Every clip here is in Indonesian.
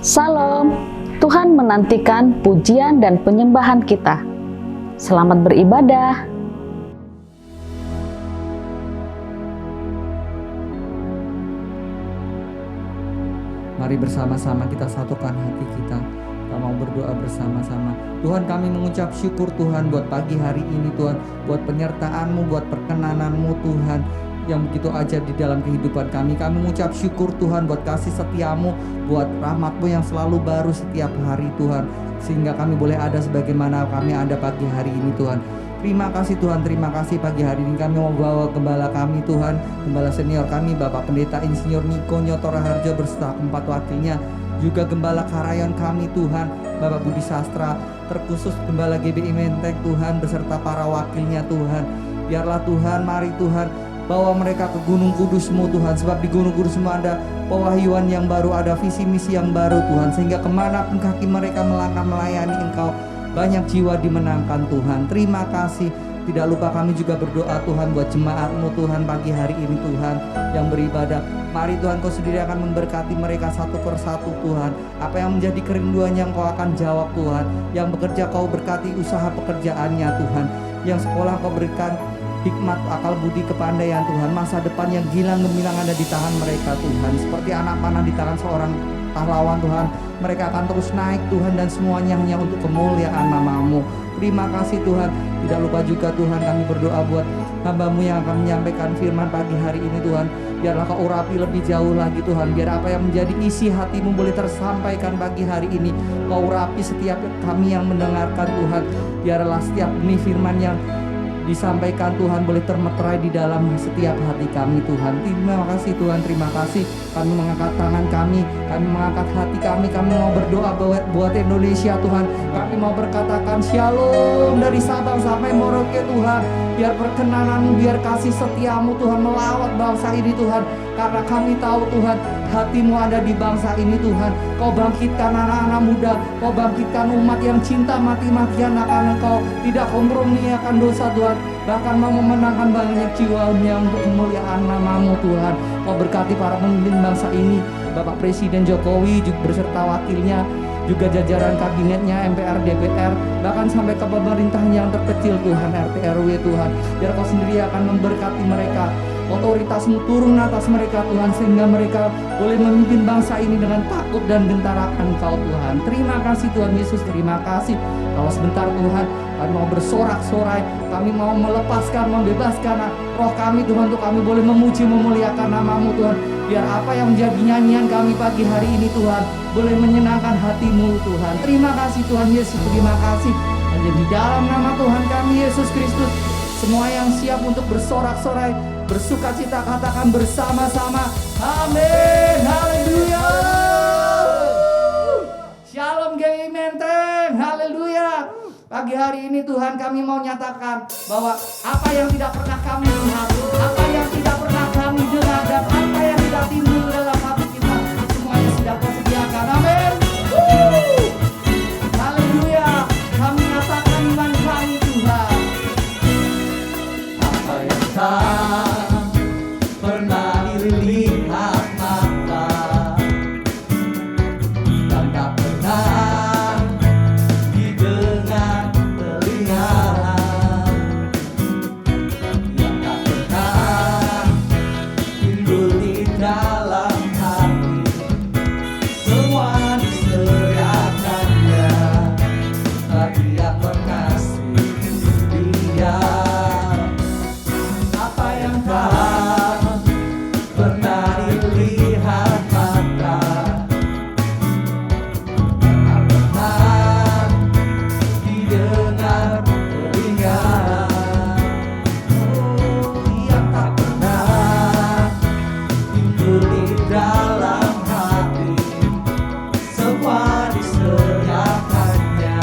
Salam, Tuhan menantikan pujian dan penyembahan kita. Selamat beribadah. Mari bersama-sama kita satukan hati kita. Kita mau berdoa bersama-sama. Tuhan, kami mengucap syukur Tuhan buat pagi hari ini Tuhan, buat penyertaan-Mu, buat perkenanan-Mu Tuhan yang begitu ajaib di dalam kehidupan kami. Kami mengucap syukur Tuhan buat kasih setia-Mu, buat rahmat-Mu yang selalu baru setiap hari Tuhan, sehingga kami boleh ada sebagaimana kami ada pagi hari ini Tuhan. Terima kasih Tuhan, terima kasih pagi hari ini kami mau bawa gembala kami Tuhan, gembala senior kami Bapak Pendeta Insinyur Niko Nyoto Raharjo beserta 4 wakilnya, juga gembala Karayon kami Tuhan, Bapak Budi Sastra, terkhusus gembala GBI Menteng Tuhan beserta para wakilnya Tuhan. Biarlah Tuhan, mari Tuhan, bawa mereka ke Gunung Kudus-Mu Tuhan, sebab di Gunung Kudus-Mu ada pewahyuan yang baru, ada visi misi yang baru Tuhan, sehingga kemanapun kaki mereka melangkah melayani Engkau, banyak jiwa dimenangkan Tuhan. Terima kasih. Tidak lupa kami juga berdoa Tuhan buat jemaat-Mu Tuhan pagi hari ini Tuhan yang beribadah. Mari Tuhan, Kau sendiri akan memberkati mereka satu persatu Tuhan. Apa yang menjadi kerinduan yang Kau akan jawab Tuhan. Yang bekerja Kau berkati usaha pekerjaannya Tuhan. Yang sekolah Kau berikan hikmat, akal budi, kepandaian Tuhan. Masa depan yang gilang gemilang ada di tangan mereka Tuhan. Seperti anak panah di tangan seorang pahlawan Tuhan. Mereka akan terus naik Tuhan, dan semuanya hanya untuk kemuliaan nama-Mu. Terima kasih Tuhan. Tidak lupa juga Tuhan kami berdoa buat hamba-Mu yang akan menyampaikan firman pagi hari ini Tuhan. Biarlah Kau urapi lebih jauh lagi Tuhan. Biar apa yang menjadi isi hati-Mu boleh tersampaikan pagi hari ini. Kau urapi setiap kami yang mendengarkan Tuhan. Biarlah setiap benih firman yang disampaikan Tuhan boleh termeterai di dalam setiap hati kami Tuhan. Terima kasih Tuhan, terima kasih. Kami mengangkat tangan kami mengangkat hati kami mau berdoa buat Indonesia Tuhan. Kami mau berkatakan shalom dari Sabang sampai Merauke Tuhan. Biar perkenanan-Mu, biar kasih setia-Mu Tuhan melawat bangsa ini Tuhan. Karena kami tahu Tuhan, hati-Mu ada di bangsa ini Tuhan. Kau bangkitkan anak-anak muda, Kau bangkitkan umat yang cinta mati-matian akan Engkau, tidak kompromi akan dosa Tuhan, bahkan mau memenangkan banyak jiwanya untuk kemuliaan nama-Mu Tuhan. Kau berkati para pemimpin bangsa ini, Bapak Presiden Jokowi juga beserta wakilnya, juga jajaran kabinetnya, MPR, DPR, bahkan sampai ke pemerintahan yang terkecil Tuhan, RT RW Tuhan. Biar Kau sendiri akan memberkati mereka, otoritas-Mu turun atas mereka Tuhan, sehingga mereka boleh memimpin bangsa ini dengan takut dan gentar akan Kau Tuhan. Terima kasih Tuhan Yesus, terima kasih. Kalau sebentar Tuhan, kami mau bersorak-sorai, kami mau melepaskan, membebaskan roh kami Tuhan, untuk kami boleh memuji, memuliakan nama-Mu Tuhan. Biar apa yang menjadi nyanyian kami pagi hari ini Tuhan boleh menyenangkan hati-Mu Tuhan. Terima kasih Tuhan Yesus, terima kasih. Hanya di dalam nama Tuhan kami Yesus Kristus, semua yang siap untuk bersorak-sorai, bersukacita katakan bersama-sama amin, haleluya. Shalom GBI Menteng, haleluya. Pagi hari ini Tuhan kami mau nyatakan bahwa apa yang tidak pernah kami lihat, apa yang tidak pernah kami dengar, dan apa yang tidak timbul dalam hati kita, semuanya sudah Kau sediakan, amin. Haleluya. Kami nyatakan iman kami Tuhan. Apa yang tak pernah dilihat mata, dan tak pernah didengar telinga, yang tak pernah timbul di dalam hati, semua disediakannya bagi yang mengasihi Dia. Apa yang tak pernah dilihat mata, tak pernah didengar telinga, yang tak pernah timbul di dalam hati, semua disediakannya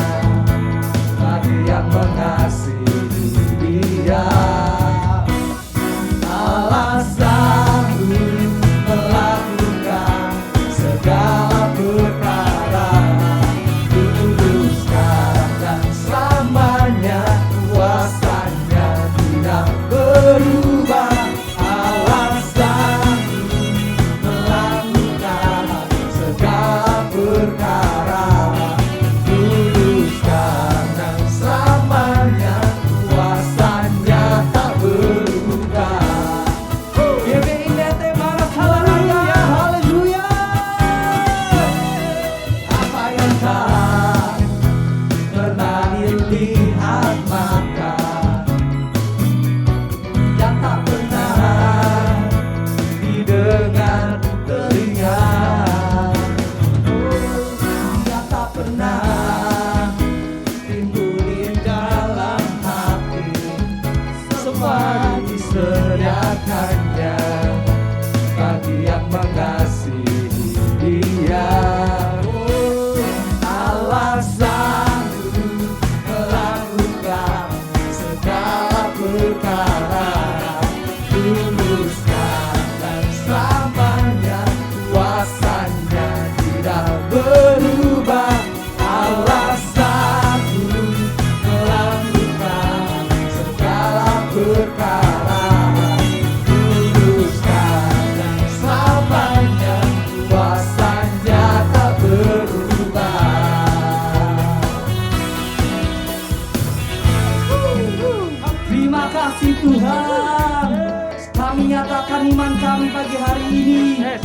bagi yang mengasihi Dia. Allah sanggup melakukan segala perkara, dulu, sekarang, dan selamanya. Kuasanya tidak berubah. Allah sanggup melakukan segala perkara. semua disediakannya bagi yang mengasihi Dia. Allah sanggup melakukan segala perkara, tuluskan dan selamanya kuasanya tidak berubah. Allah sanggup melakukan segala perkara, tuluskan dan selamanya kuasanya tak berubah. Terima kasih Tuhan, kami nyatakan iman kami pagi hari ini.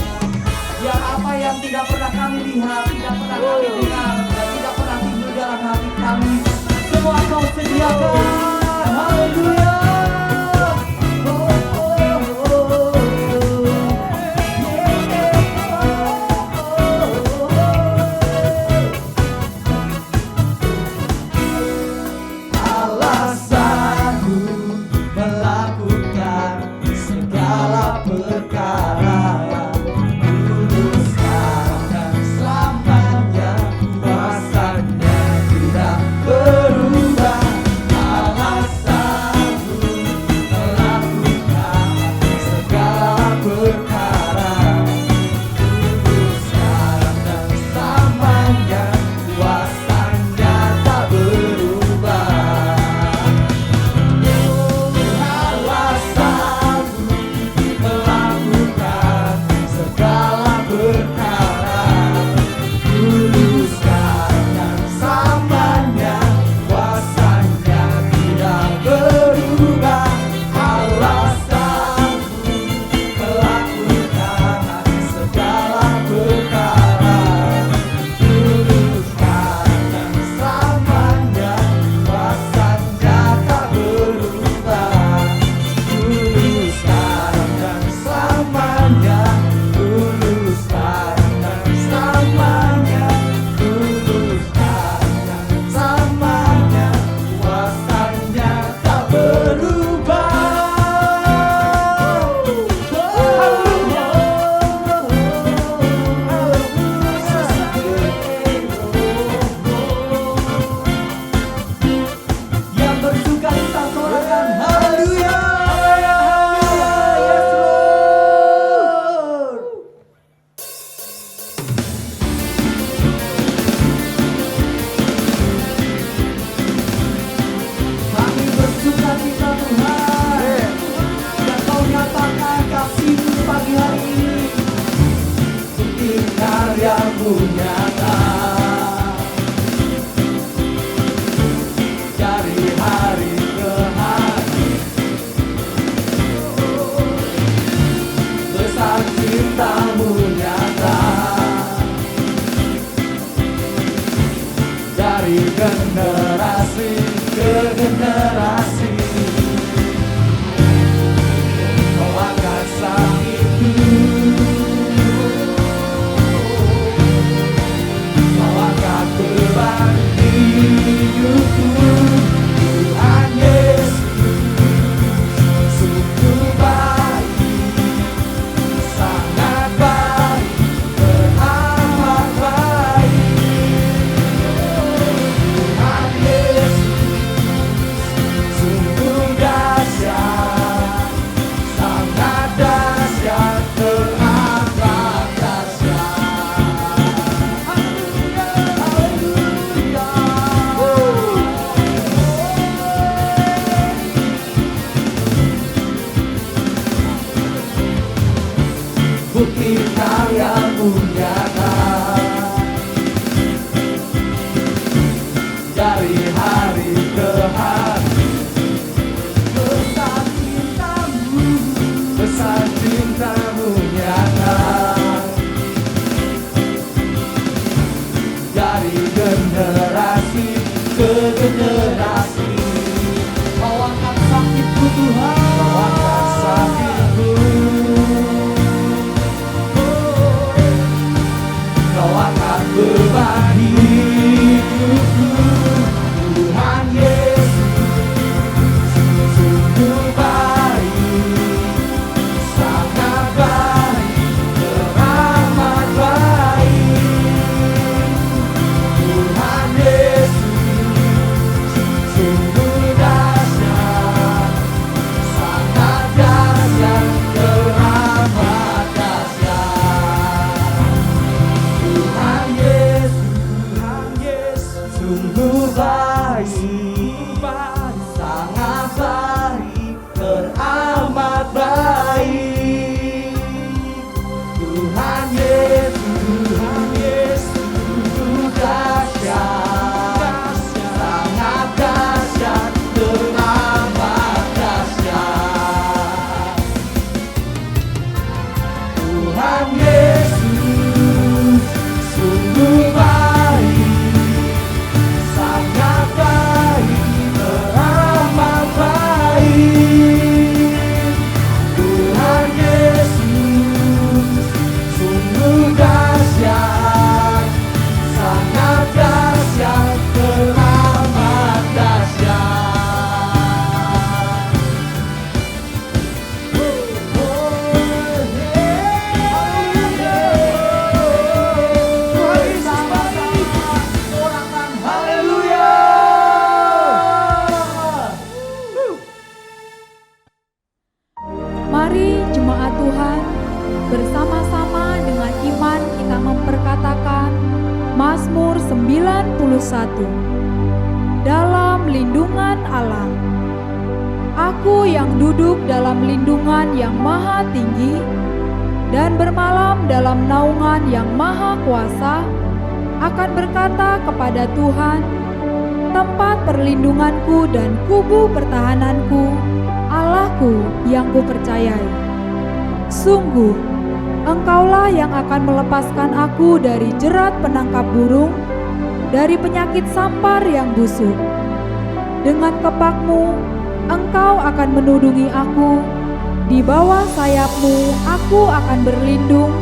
Biar apa yang tidak pernah kami lihat, tidak pernah kami dengar, dan tidak pernah timbul dalam hati kami, semua Kau sediakan. Haleluya. Allah sanggup melakukan segala perkara, tuluskan dan selamanya kuasanya tidak berubah. Allah sanggup melakukan segala perkara, tuluskan dan selamanya kuasanya tak berubah. Allah sanggup melakukan segala perkara, tuluskan dan selamanya kuasanya tidak berubah. Allah sanggup melakukan segala perkara, tuluskan dan selamanya kuasanya tak berubah. Tuluskan dan selamanya, tuluskan dan selamanya, tuluskan dan selamanya, kuasanya tak berubah. Yang bersuka kita sorakan haleluya. Yes Lord. Kami bersuka cita Tuhan. Tuhan Yesus sungguh dahsyat, sangat dahsyat, teramat dahsyat. Tuhan Yesus bagi sorakan haleluya. Mari jemaat Tuhan, bersama-sama dengan iman kita memperkatakan Mazmur 91. Dalam lindungan Allah. Aku yang duduk dalam lindungan yang maha tinggi dan bermalam dalam naungan yang maha kuasa, akan berkata kepada Tuhan, tempat perlindunganku dan kubu pertahananku, Allahku yang kupercayai. Sungguh, Engkaulah yang akan melepaskan aku dari jerat penangkap burung, dari penyakit sampar yang busuk. Dengan kepakmu, Engkau akan menudungi aku. Di bawah sayapmu, aku akan berlindung.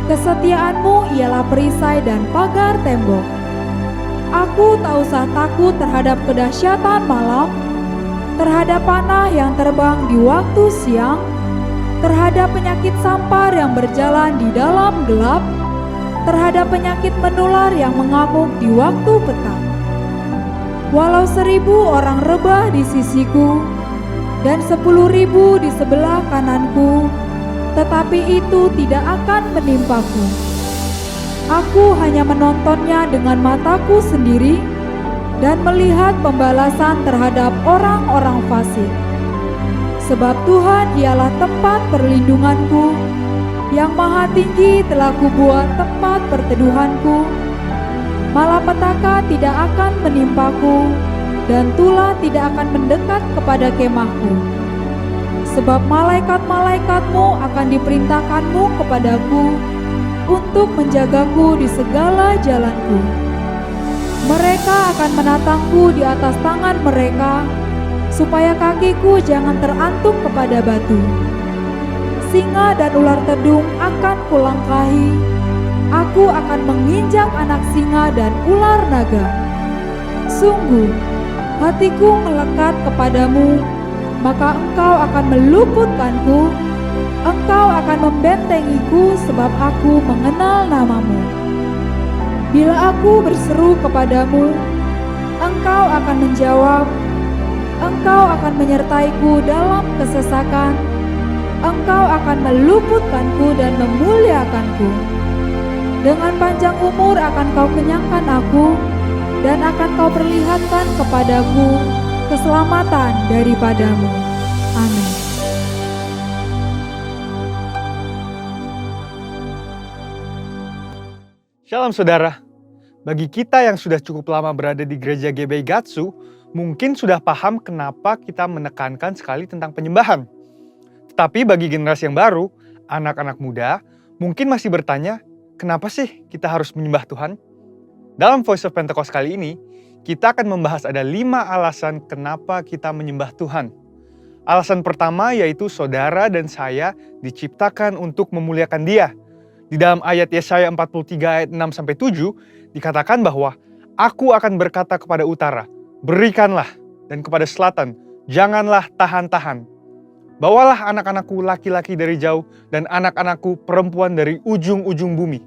Kesetiaanmu ialah perisai dan pagar tembok. Aku tak usah takut terhadap kedahsyatan malam, terhadap panah yang terbang di waktu siang, terhadap penyakit sampar yang berjalan di dalam gelap, terhadap penyakit menular yang mengamuk di waktu petang. Walau 1.000 orang rebah di sisiku dan 10.000 di sebelah kananku, tetapi itu tidak akan menimpaku. Aku hanya menontonnya dengan mataku sendiri dan melihat pembalasan terhadap orang-orang fasik. Sebab Tuhan ialah tempat perlindunganku, yang maha tinggi telah kubuat tempat perteduhanku. Malapetaka tidak akan menimpaku, dan tulah tidak akan mendekat kepada kemahku. Sebab malaikat-malaikatmu akan diperintahkanmu kepadaku, untuk menjagaku di segala jalanku. Mereka akan menatangku di atas tangan mereka, supaya kakiku jangan terantuk kepada batu. Singa dan ular tedung akan kulangkahi. Aku akan menginjak anak singa dan ular naga. Sungguh, hatiku melekat kepadamu, maka engkau akan meluputkanku. Engkau akan membentengiku sebab aku mengenal namamu. Bila aku berseru kepadamu, engkau akan menjawab. Engkau akan menyertaiku dalam kesesakan. Engkau akan meluputkanku dan memuliakanku. Dengan panjang umur akan kau kenyangkan aku, dan akan kau perlihatkan kepadaku keselamatan daripadamu. Amin. Shalom saudara, bagi kita yang sudah cukup lama berada di gereja GBI Gatsu, mungkin sudah paham kenapa kita menekankan sekali tentang penyembahan. Tetapi bagi generasi yang baru, anak-anak muda, mungkin masih bertanya, kenapa sih kita harus menyembah Tuhan? Dalam Voice of Pentecost kali ini, kita akan membahas ada 5 alasan kenapa kita menyembah Tuhan. Alasan pertama yaitu saudara dan saya diciptakan untuk memuliakan Dia. Di dalam ayat Yesaya 43 ayat 6-7 dikatakan bahwa aku akan berkata kepada utara, berikanlah, dan kepada selatan, janganlah tahan-tahan. Bawalah anak-anakku laki-laki dari jauh dan anak-anakku perempuan dari ujung-ujung bumi.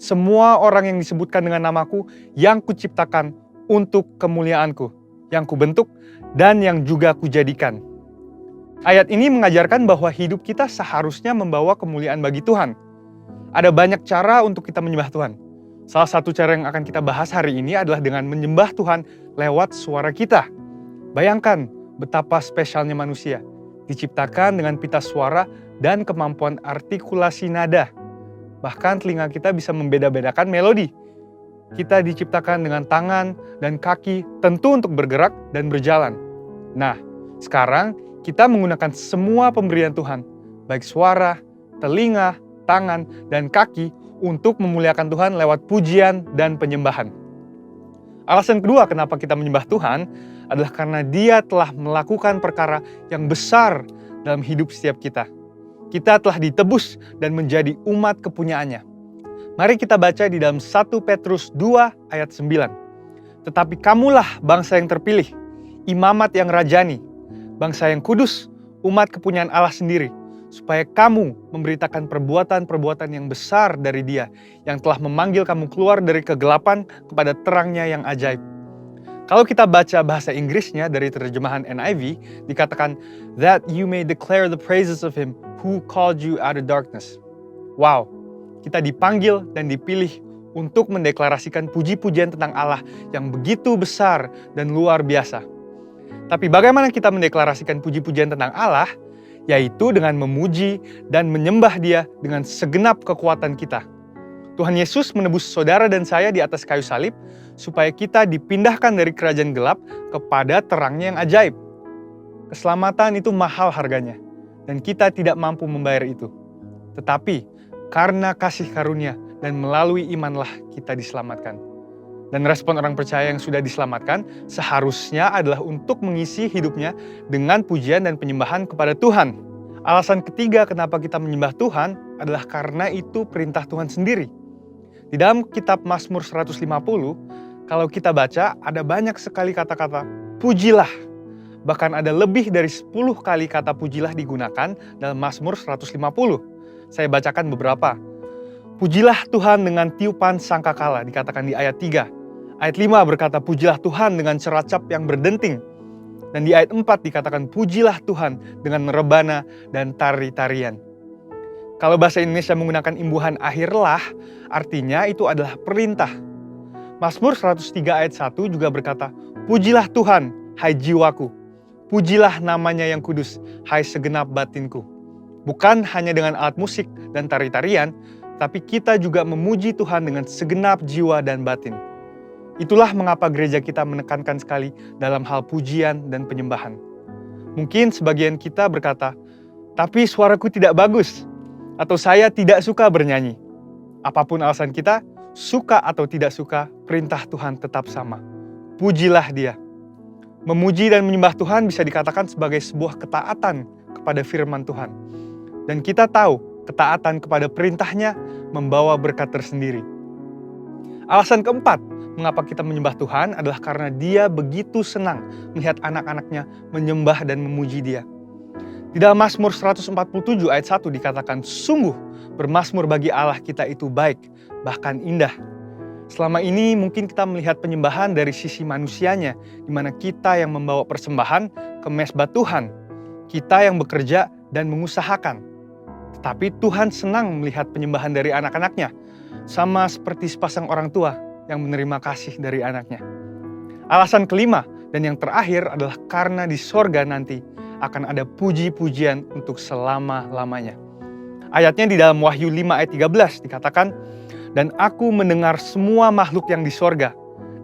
Semua orang yang disebutkan dengan namaku yang kuciptakan untuk kemuliaanku, yang kubentuk dan yang juga kujadikan. Ayat ini mengajarkan bahwa hidup kita seharusnya membawa kemuliaan bagi Tuhan. Ada banyak cara untuk kita menyembah Tuhan. Salah satu cara yang akan kita bahas hari ini adalah dengan menyembah Tuhan lewat suara kita. Bayangkan betapa spesialnya manusia, diciptakan dengan pita suara dan kemampuan artikulasi nada. Bahkan telinga kita bisa membeda-bedakan melodi. Kita diciptakan dengan tangan dan kaki tentu untuk bergerak dan berjalan. Nah, sekarang kita menggunakan semua pemberian Tuhan, baik suara, telinga, tangan, dan kaki untuk memuliakan Tuhan lewat pujian dan penyembahan. Alasan kedua kenapa kita menyembah Tuhan adalah karena Dia telah melakukan perkara yang besar dalam hidup setiap kita. Kita telah ditebus dan menjadi umat kepunyaannya. Mari kita baca di dalam 1 Petrus 2 ayat 9. Tetapi kamulah bangsa yang terpilih, imamat yang rajani, bangsa yang kudus, umat kepunyaan Allah sendiri, supaya kamu memberitakan perbuatan-perbuatan yang besar dari Dia yang telah memanggil kamu keluar dari kegelapan kepada terangnya yang ajaib. Kalau kita baca bahasa Inggrisnya dari terjemahan NIV, dikatakan, that you may declare the praises of Him who called you out of darkness. Wow, kita dipanggil dan dipilih untuk mendeklarasikan puji-pujian tentang Allah yang begitu besar dan luar biasa. Tapi bagaimana kita mendeklarasikan puji-pujian tentang Allah? Yaitu dengan memuji dan menyembah Dia dengan segenap kekuatan kita. Tuhan Yesus menebus saudara dan saya di atas kayu salib supaya kita dipindahkan dari kerajaan gelap kepada terangnya yang ajaib. Keselamatan itu mahal harganya dan kita tidak mampu membayar itu. Tetapi karena kasih karunia dan melalui imanlah kita diselamatkan. Dan respon orang percaya yang sudah diselamatkan seharusnya adalah untuk mengisi hidupnya dengan pujian dan penyembahan kepada Tuhan. Alasan ketiga kenapa kita menyembah Tuhan adalah karena itu perintah Tuhan sendiri. Di dalam kitab Mazmur 150, kalau kita baca ada banyak sekali kata-kata pujilah. Bahkan ada lebih dari 10 kali kata pujilah digunakan dalam Mazmur 150. Saya bacakan beberapa. Pujilah Tuhan dengan tiupan sangkakala, dikatakan di ayat 3. Ayat 5 berkata, pujilah Tuhan dengan ceracap yang berdenting. Dan di ayat 4 dikatakan, pujilah Tuhan dengan rebana dan tari-tarian. Kalau bahasa Indonesia menggunakan imbuhan akhirlah, artinya itu adalah perintah. Mazmur 103 ayat 1 juga berkata, pujilah Tuhan, hai jiwaku. Pujilah namanya yang kudus, hai segenap batinku. Bukan hanya dengan alat musik dan tari-tarian, tapi kita juga memuji Tuhan dengan segenap jiwa dan batin. Itulah mengapa gereja kita menekankan sekali dalam hal pujian dan penyembahan. Mungkin sebagian kita berkata, tapi suaraku tidak bagus, atau saya tidak suka bernyanyi. Apapun alasan kita, suka atau tidak suka, perintah Tuhan tetap sama. Pujilah Dia. Memuji dan menyembah Tuhan bisa dikatakan sebagai sebuah ketaatan kepada firman Tuhan. Dan kita tahu, ketaatan kepada perintahnya membawa berkat tersendiri. Alasan keempat, mengapa kita menyembah Tuhan adalah karena Dia begitu senang melihat anak-anaknya menyembah dan memuji Dia. Di dalam Mazmur 147 ayat 1 dikatakan, sungguh bermazmur bagi Allah kita itu baik, bahkan indah. Selama ini mungkin kita melihat penyembahan dari sisi manusianya, di mana kita yang membawa persembahan ke mezbah Tuhan, kita yang bekerja dan mengusahakan. Tetapi Tuhan senang melihat penyembahan dari anak-anaknya, sama seperti sepasang orang tua yang menerima kasih dari anaknya. Alasan kelima dan yang terakhir adalah karena di sorga nanti akan ada puji-pujian untuk selama-lamanya. Ayatnya di dalam Wahyu 5 ayat 13 dikatakan, dan aku mendengar semua makhluk yang di sorga,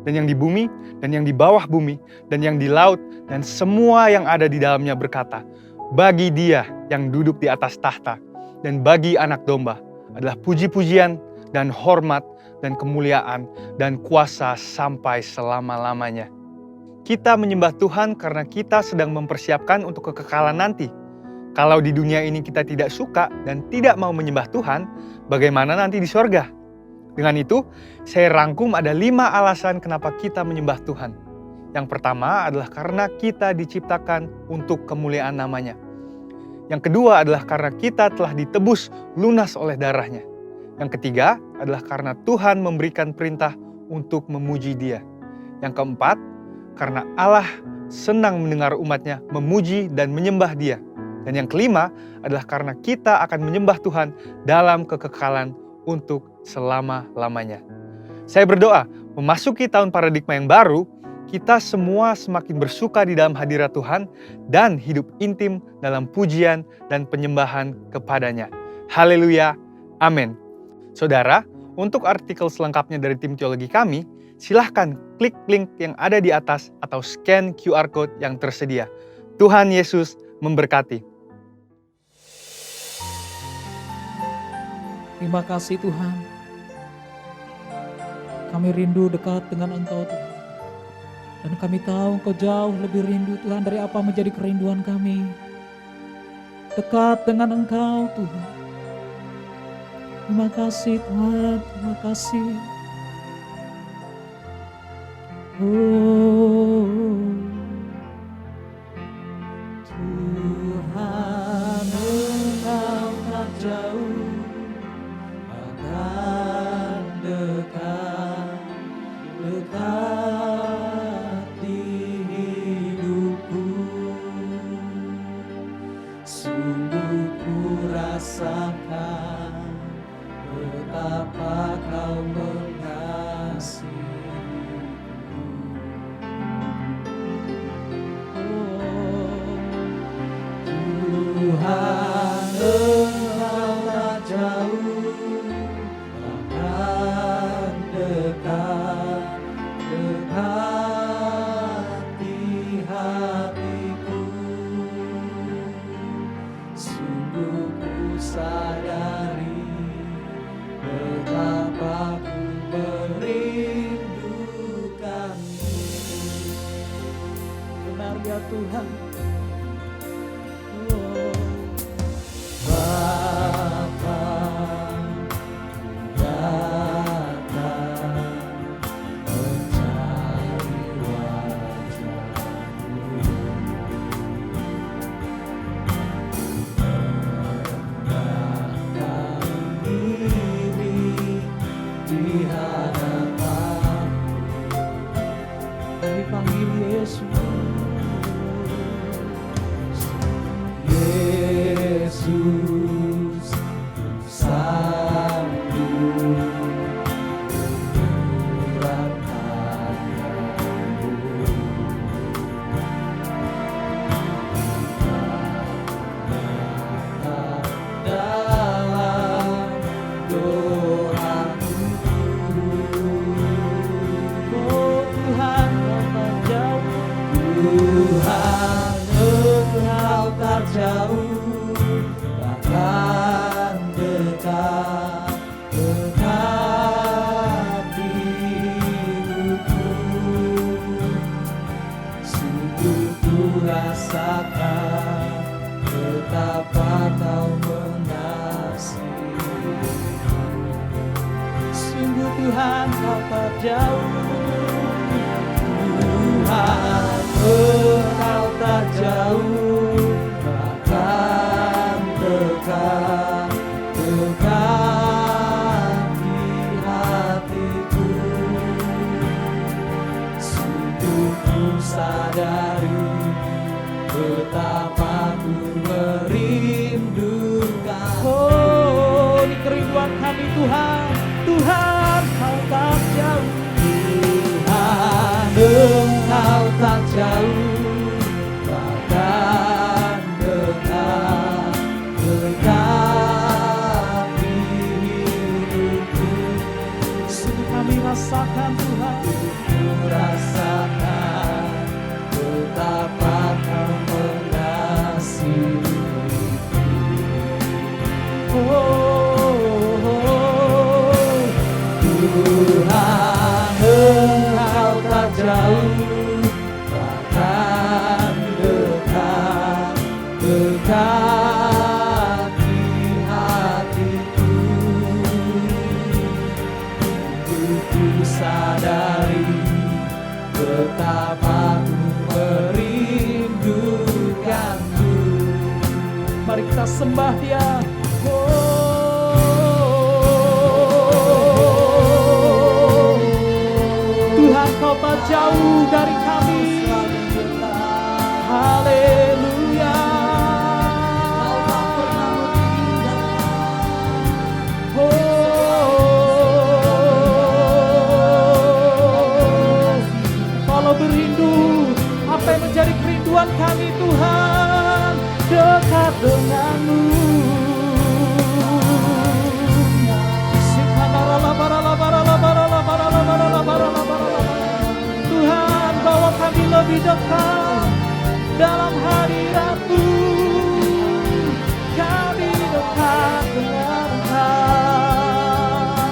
dan yang di bumi, dan yang di bawah bumi, dan yang di laut, dan semua yang ada di dalamnya berkata, bagi Dia yang duduk di atas tahta, dan bagi anak domba adalah puji-pujian dan hormat dan kemuliaan dan kuasa sampai selama-lamanya. Kita menyembah Tuhan karena kita sedang mempersiapkan untuk kekekalan nanti. Kalau di dunia ini kita tidak suka dan tidak mau menyembah Tuhan, bagaimana nanti di sorga? Dengan itu, saya rangkum ada 5 alasan kenapa kita menyembah Tuhan. Yang pertama adalah karena kita diciptakan untuk kemuliaan namanya. Yang kedua adalah karena kita telah ditebus lunas oleh darahnya. Yang ketiga adalah karena Tuhan memberikan perintah untuk memuji Dia. Yang keempat, karena Allah senang mendengar umatnya memuji dan menyembah Dia. Dan yang kelima adalah karena kita akan menyembah Tuhan dalam kekekalan untuk selama-lamanya. Saya berdoa, memasuki tahun paradigma yang baru, kita semua semakin bersuka di dalam hadirat Tuhan dan hidup intim dalam pujian dan penyembahan kepadanya. Haleluya, amin. Saudara, untuk artikel selengkapnya dari tim teologi kami, silahkan klik link yang ada di atas atau scan QR Code yang tersedia. Tuhan Yesus memberkati. Terima kasih Tuhan. Kami rindu dekat dengan Engkau Tuhan. Dan kami tahu Engkau jauh lebih rindu Tuhan dari apa menjadi kerinduan kami. Dekat dengan Engkau Tuhan. Terima kasih Tuhan, terima kasih. Oh, Tuhan Engkau tak jauh, akan dekat, dekat di hidupku. Sungguh ku rasakan betapa Kau mengasihiku. Tuhan Engkau tak jauh, akan dekat, dekat di hatiku. Sungguh ku sadari betapa ku merindukanmu. Benar ya Tuhan. Bapa, datang mencari wajah-Mu, merendahkan diri di hadapan-Mu. Kami panggil Yesus. Yesus, sanggup menyuratakan-Mu. Dalam doaku, oh Tuhan Kau tak jauh, Tuhan Engkau tak jauh, bahkan dekat, dekat di hidupku. Sungguh ku rasakan betapa Kau mengasihiku. Sungguh Tuhan Kau tak jauh, Tuhan Engkau tak jauh, bahkan dekat, dekat di hatiku. Sungguh ku sadari betapa ku merindukan. Oh, ini kerinduan kami Tuhan. Tuhan Kau tak jauh, Tuhan Engkau tak jauh, bahkan dekat, dekat di hidupku. Sungguh kami rasakan Tuhan, ku rasakan betapa Kau mengasihiku. Oh, Tuhan Engkau tak jauh, bahkan dekat, dekat di hatiku. Ku sadari betapa ku merindukanmu. Mari kita sembah Dia. Tuhan Kau tak jauh dari kami. Haleluya. Kalau berindu, apa yang menjadi kerinduan kami Tuhan? Dekat dengan-Mu. Tuhan, bawa kami lebih dekat dalam hadirat-Mu. Kami dekat dengan Engkau.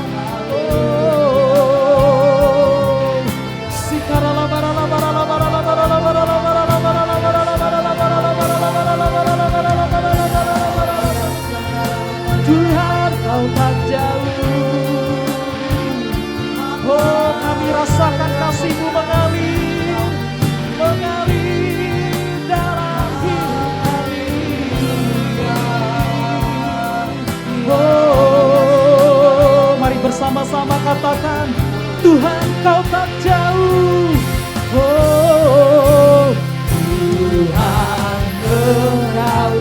Oh, sikarala barala barala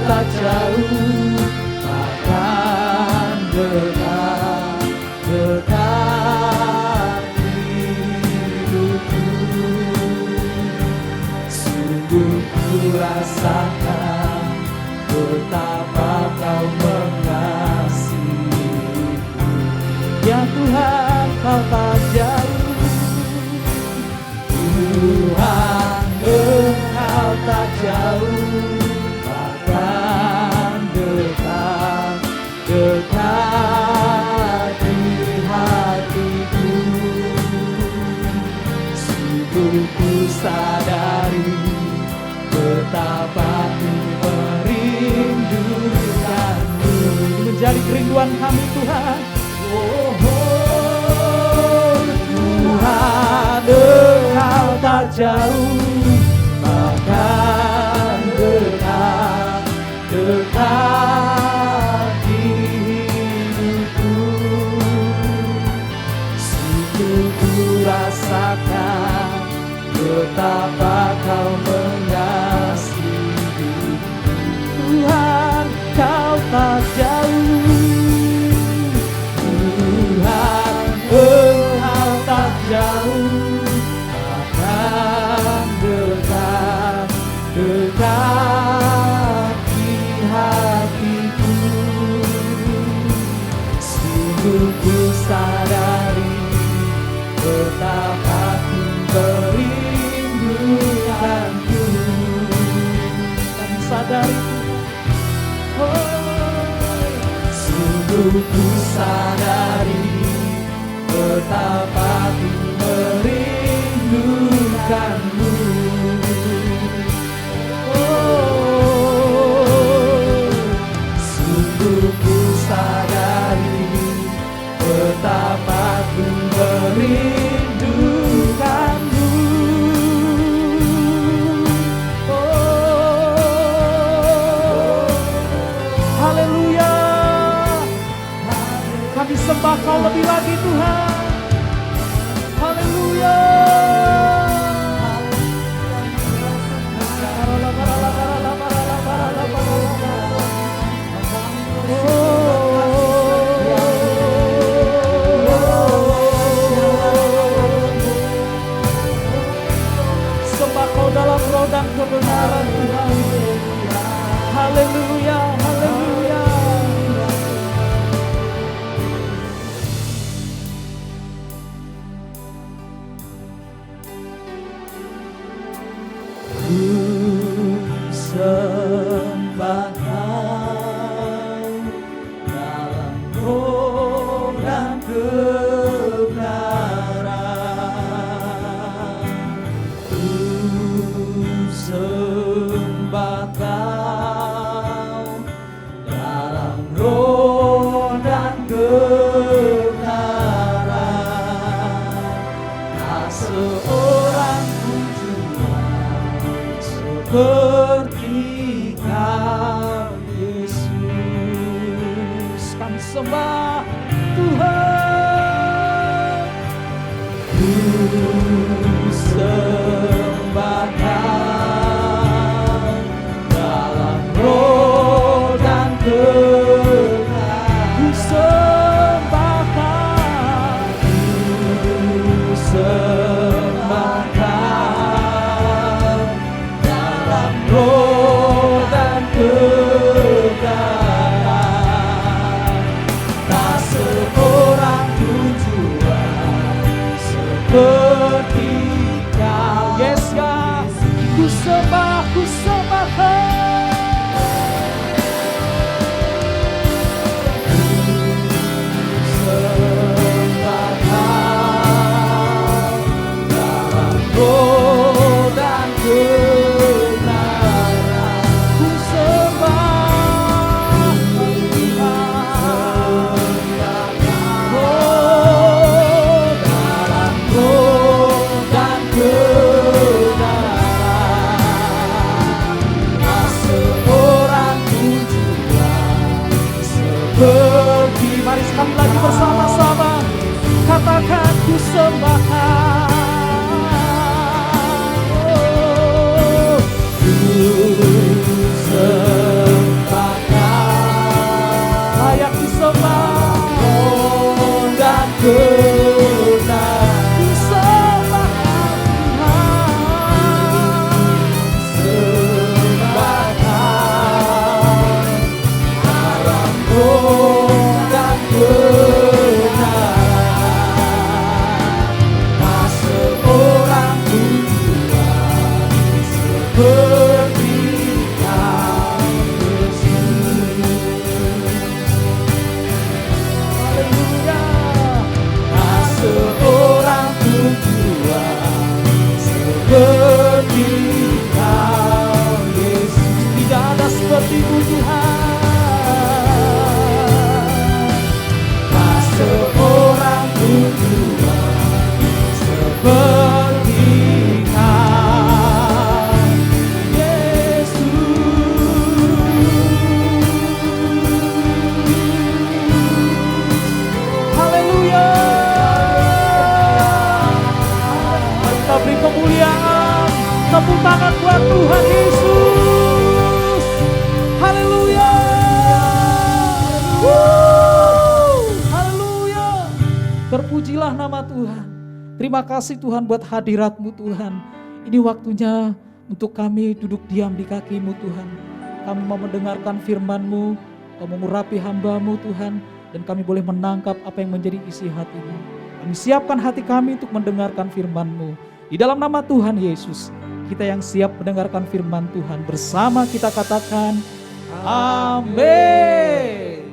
tak jauh, bahkan dekat hidupku. Sungguh ku rasakan betapa kau mengasihiku. Ya Tuhan, kau tak jauh. Tuhan, Engkau tak jauh, bahkan dekat di hatiku. Sungguh ku sadari betapa ku merindukanmu. Ini menjadi kerinduan kami Tuhan. Tuhan, Engkau tak jauh, bahkan dekat di hidupku. Sungguh ku rasakan betapa kau mengasihiku. Tuhan, kau tak jauh. Tuhan, Engkau tak jauh, bahkan dekat di hatiku. Sungguh ku sadari betapa ku merindukanmu. Kami sadari, sungguh ku sadari betapa ku merindukanmu. Sungguh ku sadari betapa ku merindukanmu. Haleluya. Kami sembah Kau lebih lagi Tuhan. Haleluya. Sembah Kau dalam roh dan kebenaran Tuhan. Haleluya, haleluya. Sembah Kau dalam roh dan kebenaran. Ku sembah Kau dalam roh dan kebenaran. Tak seorang pun Tuhan seperti Kau Yesus. Kami sembah Tuhan. Ku sembah Kau dalam roh dan kebenaran. Ku sembah Kau. Ku sembah Kau dalam roh dan kebenaran. Tak seorang pun Tuhan seperti Kau. Yes, God. Ku sembah Kau. Mari sekali lagi bersama-sama katakan ku sembah Kau. Ku sembah kasih-Mu Tuhan. Tak seorang pun Tuhan seperti Kau, Yesus. Haleluya. Kita beri kemuliaan, tepuk tangan buat Tuhan Yesus. Haleluya. Haleluya. Terpujilah nama Tuhan. Terima kasih Tuhan buat hadirat-Mu Tuhan. Ini waktunya untuk kami duduk diam di kaki-Mu Tuhan. Kami mau mendengarkan firman-Mu, Kau mengurapi hamba-Mu Tuhan, dan kami boleh menangkap apa yang menjadi isi hati-Mu. Kami siapkan hati kami untuk mendengarkan firman-Mu. Di dalam nama Tuhan Yesus, kita yang siap mendengarkan firman Tuhan bersama kita katakan, amin.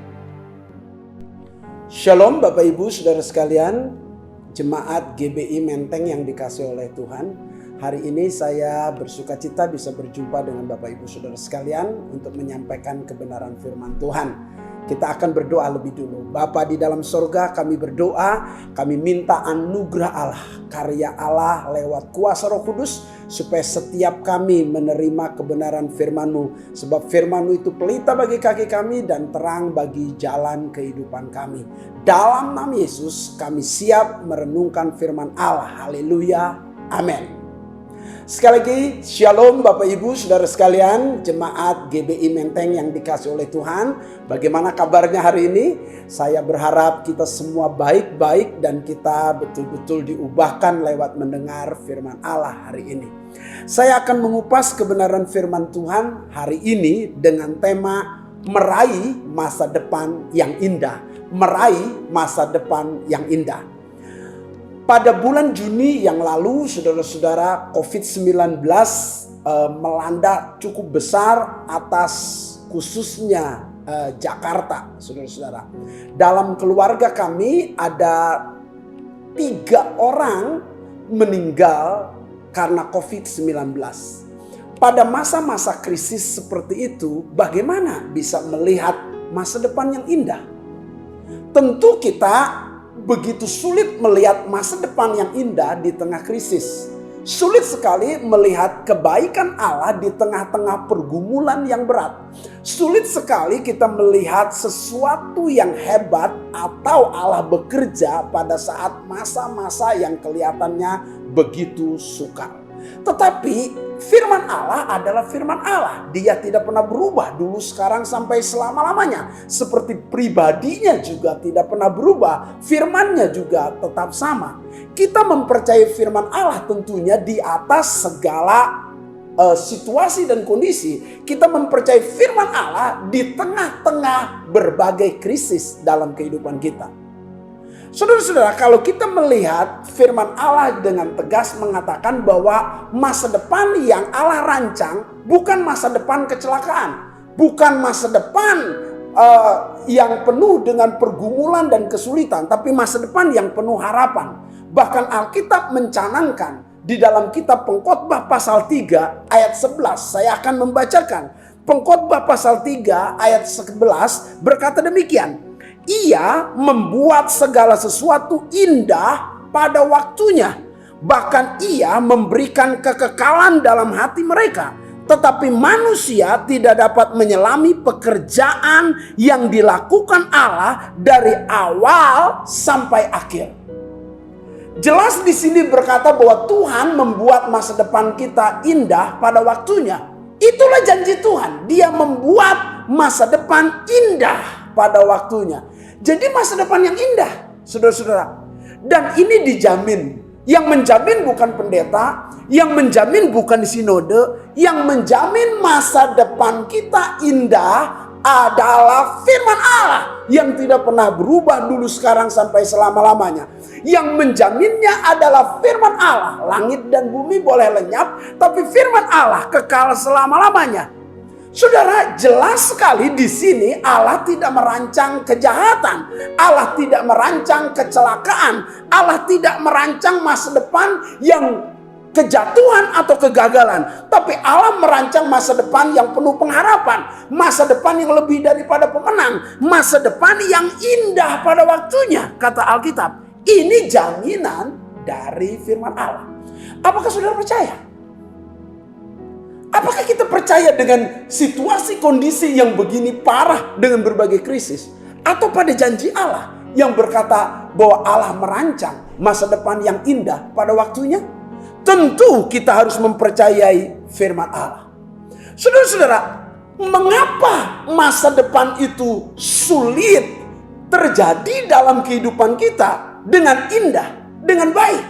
Shalom Bapak Ibu Saudara sekalian, Jemaat GBI Menteng yang dikasihi oleh Tuhan. Hari ini saya bersuka cita bisa berjumpa dengan Bapak Ibu Saudara sekalian untuk menyampaikan kebenaran firman Tuhan. Kita akan berdoa lebih dulu. Bapa di dalam sorga, kami berdoa, kami minta anugerah Allah, karya Allah lewat kuasa Roh Kudus, supaya setiap kami menerima kebenaran firman-Mu. Sebab firman-Mu itu pelita bagi kaki kami dan terang bagi jalan kehidupan kami. Dalam nama Yesus kami siap merenungkan firman Allah. Haleluya. Amin. Sekali lagi, shalom Bapak Ibu Saudara sekalian, Jemaat GBI Menteng yang dikasihi oleh Tuhan. Bagaimana kabarnya hari ini? Saya berharap kita semua baik-baik dan kita betul-betul diubahkan lewat mendengar firman Allah hari ini. Saya akan mengupas kebenaran firman Tuhan hari ini dengan tema meraih masa depan yang indah. Meraih masa depan yang indah. Pada bulan Juni yang lalu, saudara-saudara, COVID-19 melanda cukup besar atas khususnya Jakarta, saudara-saudara. Dalam keluarga kami ada 3 orang meninggal karena COVID-19. Pada masa-masa krisis seperti itu, bagaimana bisa melihat masa depan yang indah? Tentu kita begitu sulit melihat masa depan yang indah di tengah krisis. Sulit sekali melihat kebaikan Allah di tengah-tengah pergumulan yang berat. Sulit sekali kita melihat sesuatu yang hebat atau Allah bekerja pada saat masa-masa yang kelihatannya begitu sukar. Tetapi firman Allah adalah firman Allah. Dia tidak pernah berubah dulu, sekarang, sampai selama-lamanya. Seperti pribadinya juga tidak pernah berubah. Firmannya juga tetap sama. Kita mempercayai firman Allah tentunya di atas segala situasi dan kondisi. Kita mempercayai firman Allah di tengah-tengah berbagai krisis dalam kehidupan kita. Saudara-saudara, kalau kita melihat firman Allah dengan tegas mengatakan bahwa masa depan yang Allah rancang bukan masa depan kecelakaan, bukan masa depan yang penuh dengan pergumulan dan kesulitan, tapi masa depan yang penuh harapan. Bahkan Alkitab mencanangkan di dalam kitab Pengkhotbah pasal 3 ayat 11, saya akan membacakan. Pengkhotbah pasal 3 ayat 11 berkata demikian. Ia membuat segala sesuatu indah pada waktunya. Bahkan ia memberikan kekekalan dalam hati mereka. Tetapi manusia tidak dapat menyelami pekerjaan yang dilakukan Allah dari awal sampai akhir. Jelas di sini berkata bahwa Tuhan membuat masa depan kita indah pada waktunya. Itulah janji Tuhan. Dia membuat masa depan indah pada waktunya. Jadi masa depan yang indah, saudara-saudara. Dan ini dijamin. Yang menjamin bukan pendeta, yang menjamin bukan sinode, yang menjamin masa depan kita indah adalah firman Allah yang tidak pernah berubah dulu, sekarang, sampai selama-lamanya. Yang menjaminnya adalah firman Allah. Langit dan bumi boleh lenyap, tapi firman Allah kekal selama-lamanya. Saudara, jelas sekali di sini Allah tidak merancang kejahatan, Allah tidak merancang kecelakaan, Allah tidak merancang masa depan yang kejatuhan atau kegagalan, tapi Allah merancang masa depan yang penuh pengharapan, masa depan yang lebih daripada pemenang, masa depan yang indah pada waktunya, kata Alkitab. Ini jaminan dari firman Allah. Apakah saudara percaya? Apakah kita percaya dengan situasi kondisi yang begini parah dengan berbagai krisis, atau pada janji Allah yang berkata bahwa Allah merancang masa depan yang indah pada waktunya? Tentu kita harus mempercayai firman Allah. Saudara-saudara, mengapa masa depan itu sulit terjadi dalam kehidupan kita dengan indah, dengan baik?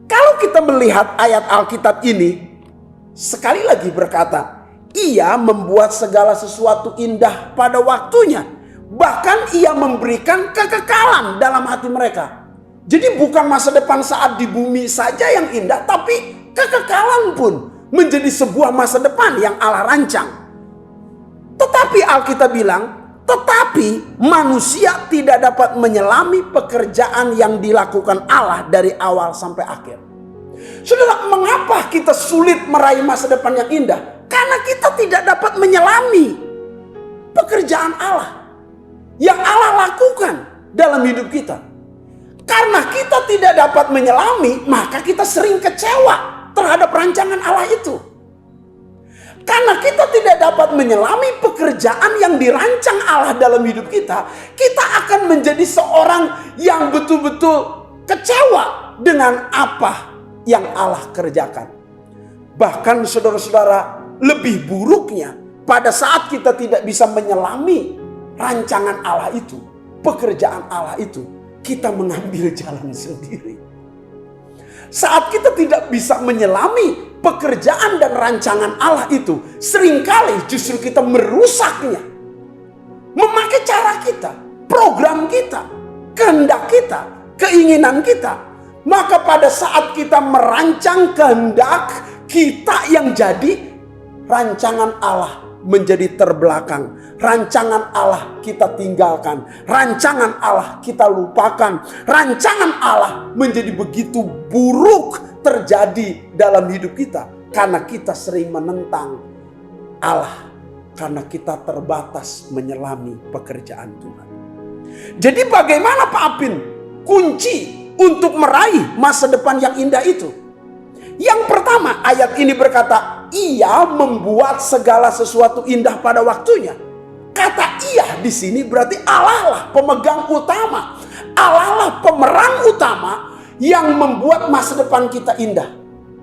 Kalau kita melihat ayat Alkitab ini, sekali lagi berkata, Ia membuat segala sesuatu indah pada waktunya. Bahkan Ia memberikan kekekalan dalam hati mereka. Jadi bukan masa depan saat di bumi saja yang indah, tapi kekekalan pun menjadi sebuah masa depan yang Allah rancang. Tetapi Alkitab bilang, tetapi manusia tidak dapat menyelami pekerjaan yang dilakukan Allah dari awal sampai akhir. Saudara, mengapa kita sulit meraih masa depan yang indah? Karena kita tidak dapat menyelami pekerjaan Allah yang Allah lakukan dalam hidup kita. Karena kita tidak dapat menyelami, maka kita sering kecewa terhadap rancangan Allah itu. Karena kita tidak dapat menyelami pekerjaan yang dirancang Allah dalam hidup kita, kita akan menjadi seorang yang betul-betul kecewa dengan apa yang Allah kerjakan. Bahkan saudara-saudara, lebih buruknya pada saat kita tidak bisa menyelami rancangan Allah itu, pekerjaan Allah itu, kita mengambil jalan sendiri. Saat kita tidak bisa menyelami pekerjaan dan rancangan Allah itu, seringkali justru kita merusaknya. Memakai cara kita, program kita, kehendak kita, keinginan kita. Maka pada saat kita merancang kehendak kita yang jadi, rancangan Allah menjadi terbelakang. Rancangan Allah kita tinggalkan. Rancangan Allah kita lupakan. Rancangan Allah menjadi begitu buruk terjadi dalam hidup kita. Karena kita sering menentang Allah. Karena kita terbatas menyelami pekerjaan Tuhan. Jadi bagaimana Pak Apin kunci untuk meraih masa depan yang indah itu? Yang pertama, ayat ini berkata, Ia membuat segala sesuatu indah pada waktunya. Kata Ia di sini berarti Allah lah pemegang utama, Allah lah pemeran utama yang membuat masa depan kita indah.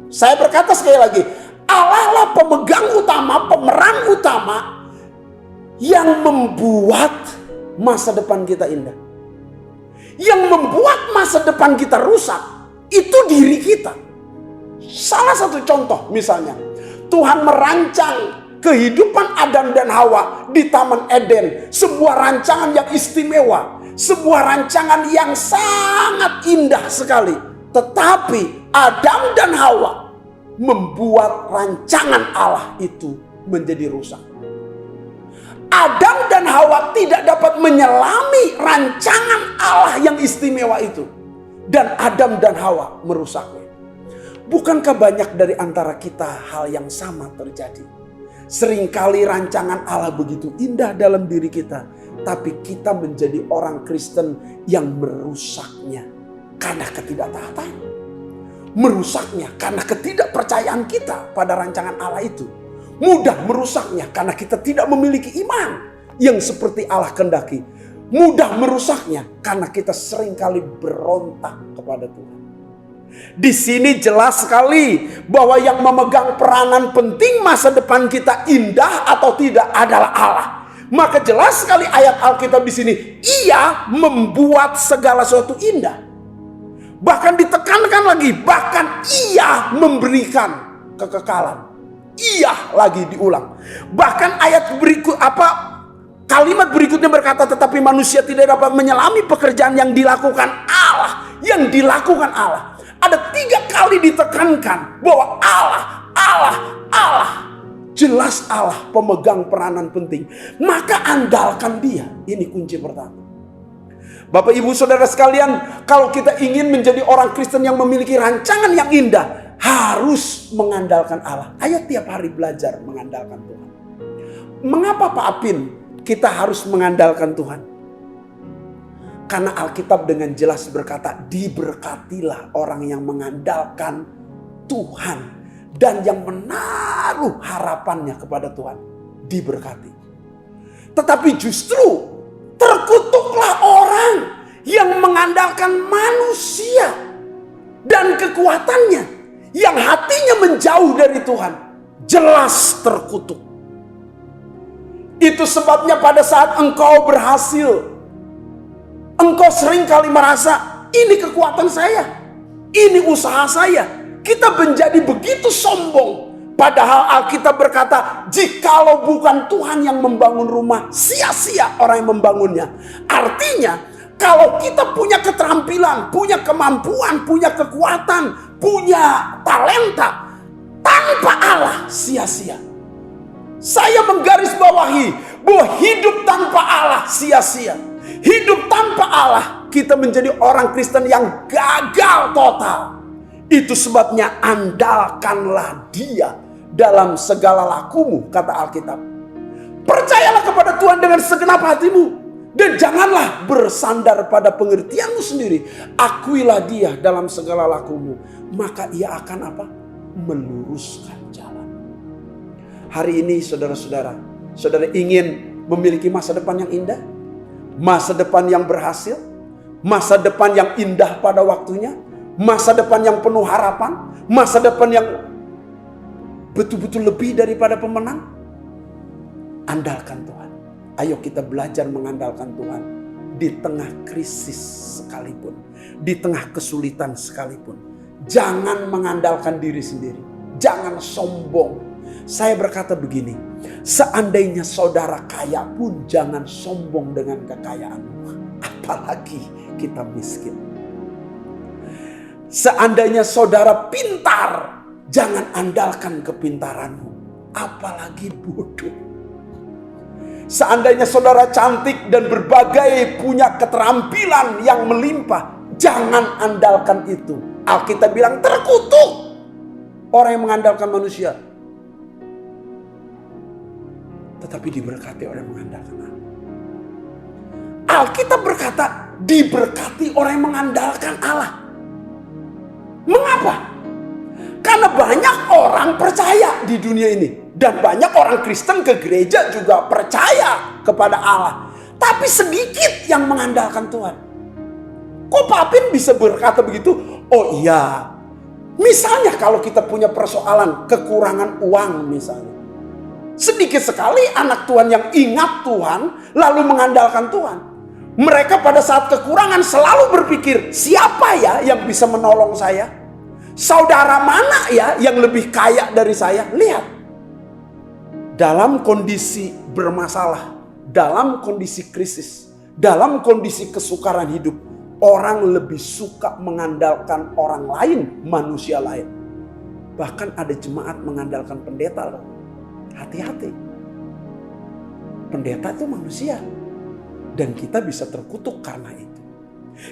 Saya berkata sekali lagi, Allah lah pemegang utama, pemeran utama yang membuat masa depan kita indah. Yang membuat masa depan kita rusak itu diri kita. Salah satu contoh misalnya, Tuhan merancang kehidupan Adam dan Hawa di Taman Eden. Sebuah rancangan yang istimewa. Sebuah rancangan yang sangat indah sekali. Tetapi Adam dan Hawa membuat rancangan Allah itu menjadi rusak. Adam dan Hawa tidak dapat menyelami rancangan Allah yang istimewa itu. Dan Adam dan Hawa merusaknya. Bukankah banyak dari antara kita hal yang sama terjadi? Seringkali rancangan Allah begitu indah dalam diri kita, tapi kita menjadi orang Kristen yang merusaknya karena ketidaktaatan. Merusaknya karena ketidakpercayaan kita pada rancangan Allah itu. Mudah merusaknya karena kita tidak memiliki iman yang seperti Allah kehendaki. Mudah merusaknya karena kita seringkali berontak kepada Tuhan. Di sini jelas sekali bahwa yang memegang peranan penting masa depan kita indah atau tidak adalah Allah. Maka jelas sekali ayat Alkitab di sini, Ia membuat segala sesuatu indah. Bahkan ditekankan lagi, bahkan Ia memberikan kekekalan. Ia lagi diulang. Bahkan ayat berikut kalimat berikutnya berkata, tetapi manusia tidak dapat menyelami pekerjaan yang dilakukan Allah. Yang dilakukan Allah. Ada 3 kali ditekankan bahwa Allah. Jelas Allah pemegang peranan penting. Maka andalkan Dia. Ini kunci pertama. Bapak Ibu Saudara sekalian, kalau kita ingin menjadi orang Kristen yang memiliki rancangan yang indah, harus mengandalkan Allah. Ayo tiap hari belajar mengandalkan Tuhan. Mengapa Pak Apin kita harus mengandalkan Tuhan? Karena Alkitab dengan jelas berkata, diberkatilah orang yang mengandalkan Tuhan dan yang menaruh harapannya kepada Tuhan. Diberkati. Tetapi justru terkutuklah orang yang mengandalkan manusia dan kekuatannya, yang hatinya menjauh dari Tuhan. Jelas terkutuk. Itu sebabnya pada saat engkau berhasil, engkau seringkali merasa, ini kekuatan saya, ini usaha saya. Kita menjadi begitu sombong. Padahal Alkitab berkata, jikalau bukan Tuhan yang membangun rumah, sia-sia orang yang membangunnya. Artinya, kalau kita punya keterampilan, punya kemampuan, punya kekuatan, punya talenta, tanpa Allah sia-sia. Saya menggarisbawahi bahwa hidup tanpa Allah sia-sia. Hidup tanpa Allah, kita menjadi orang Kristen yang gagal total. Itu sebabnya andalkanlah Dia dalam segala lakumu, kata Alkitab. Percayalah kepada Tuhan dengan segenap hatimu, dan janganlah bersandar pada pengertianmu sendiri. Akuilah Dia dalam segala lakumu, maka Ia akan apa? Meluruskan jalan. Hari ini saudara-saudara, saudara ingin memiliki masa depan yang indah, masa depan yang berhasil, masa depan yang indah pada waktunya, masa depan yang penuh harapan, masa depan yang betul-betul lebih daripada pemenang. Andalkan Tuhan. Ayo kita belajar mengandalkan Tuhan. Di tengah krisis sekalipun, di tengah kesulitan sekalipun. Jangan mengandalkan diri sendiri. Jangan sombong. Saya berkata begini, seandainya saudara kaya pun jangan sombong dengan kekayaanmu. Apalagi kita miskin. Seandainya saudara pintar, jangan andalkan kepintaranmu, apalagi bodoh. Seandainya saudara cantik dan berbagai punya keterampilan yang melimpah, jangan andalkan itu. Alkitab bilang terkutuk orang yang mengandalkan manusia, tetapi diberkati orang yang mengandalkan Allah. Alkitab berkata diberkati orang yang mengandalkan Allah. Mengapa? Karena banyak orang percaya di dunia ini. Dan banyak orang Kristen ke gereja juga percaya kepada Allah. Tapi sedikit yang mengandalkan Tuhan. Kok Pak Apin bisa berkata begitu? Oh iya. Misalnya kalau kita punya persoalan kekurangan uang misalnya. Sedikit sekali anak Tuhan yang ingat Tuhan lalu mengandalkan Tuhan. Mereka pada saat kekurangan selalu berpikir, siapa ya yang bisa menolong saya? Saudara mana ya yang lebih kaya dari saya? Lihat. Dalam kondisi bermasalah, dalam kondisi krisis, dalam kondisi kesukaran hidup, orang lebih suka mengandalkan orang lain, manusia lain. Bahkan ada jemaat mengandalkan pendeta loh. Hati-hati. Pendeta itu manusia. Dan kita bisa terkutuk karena itu.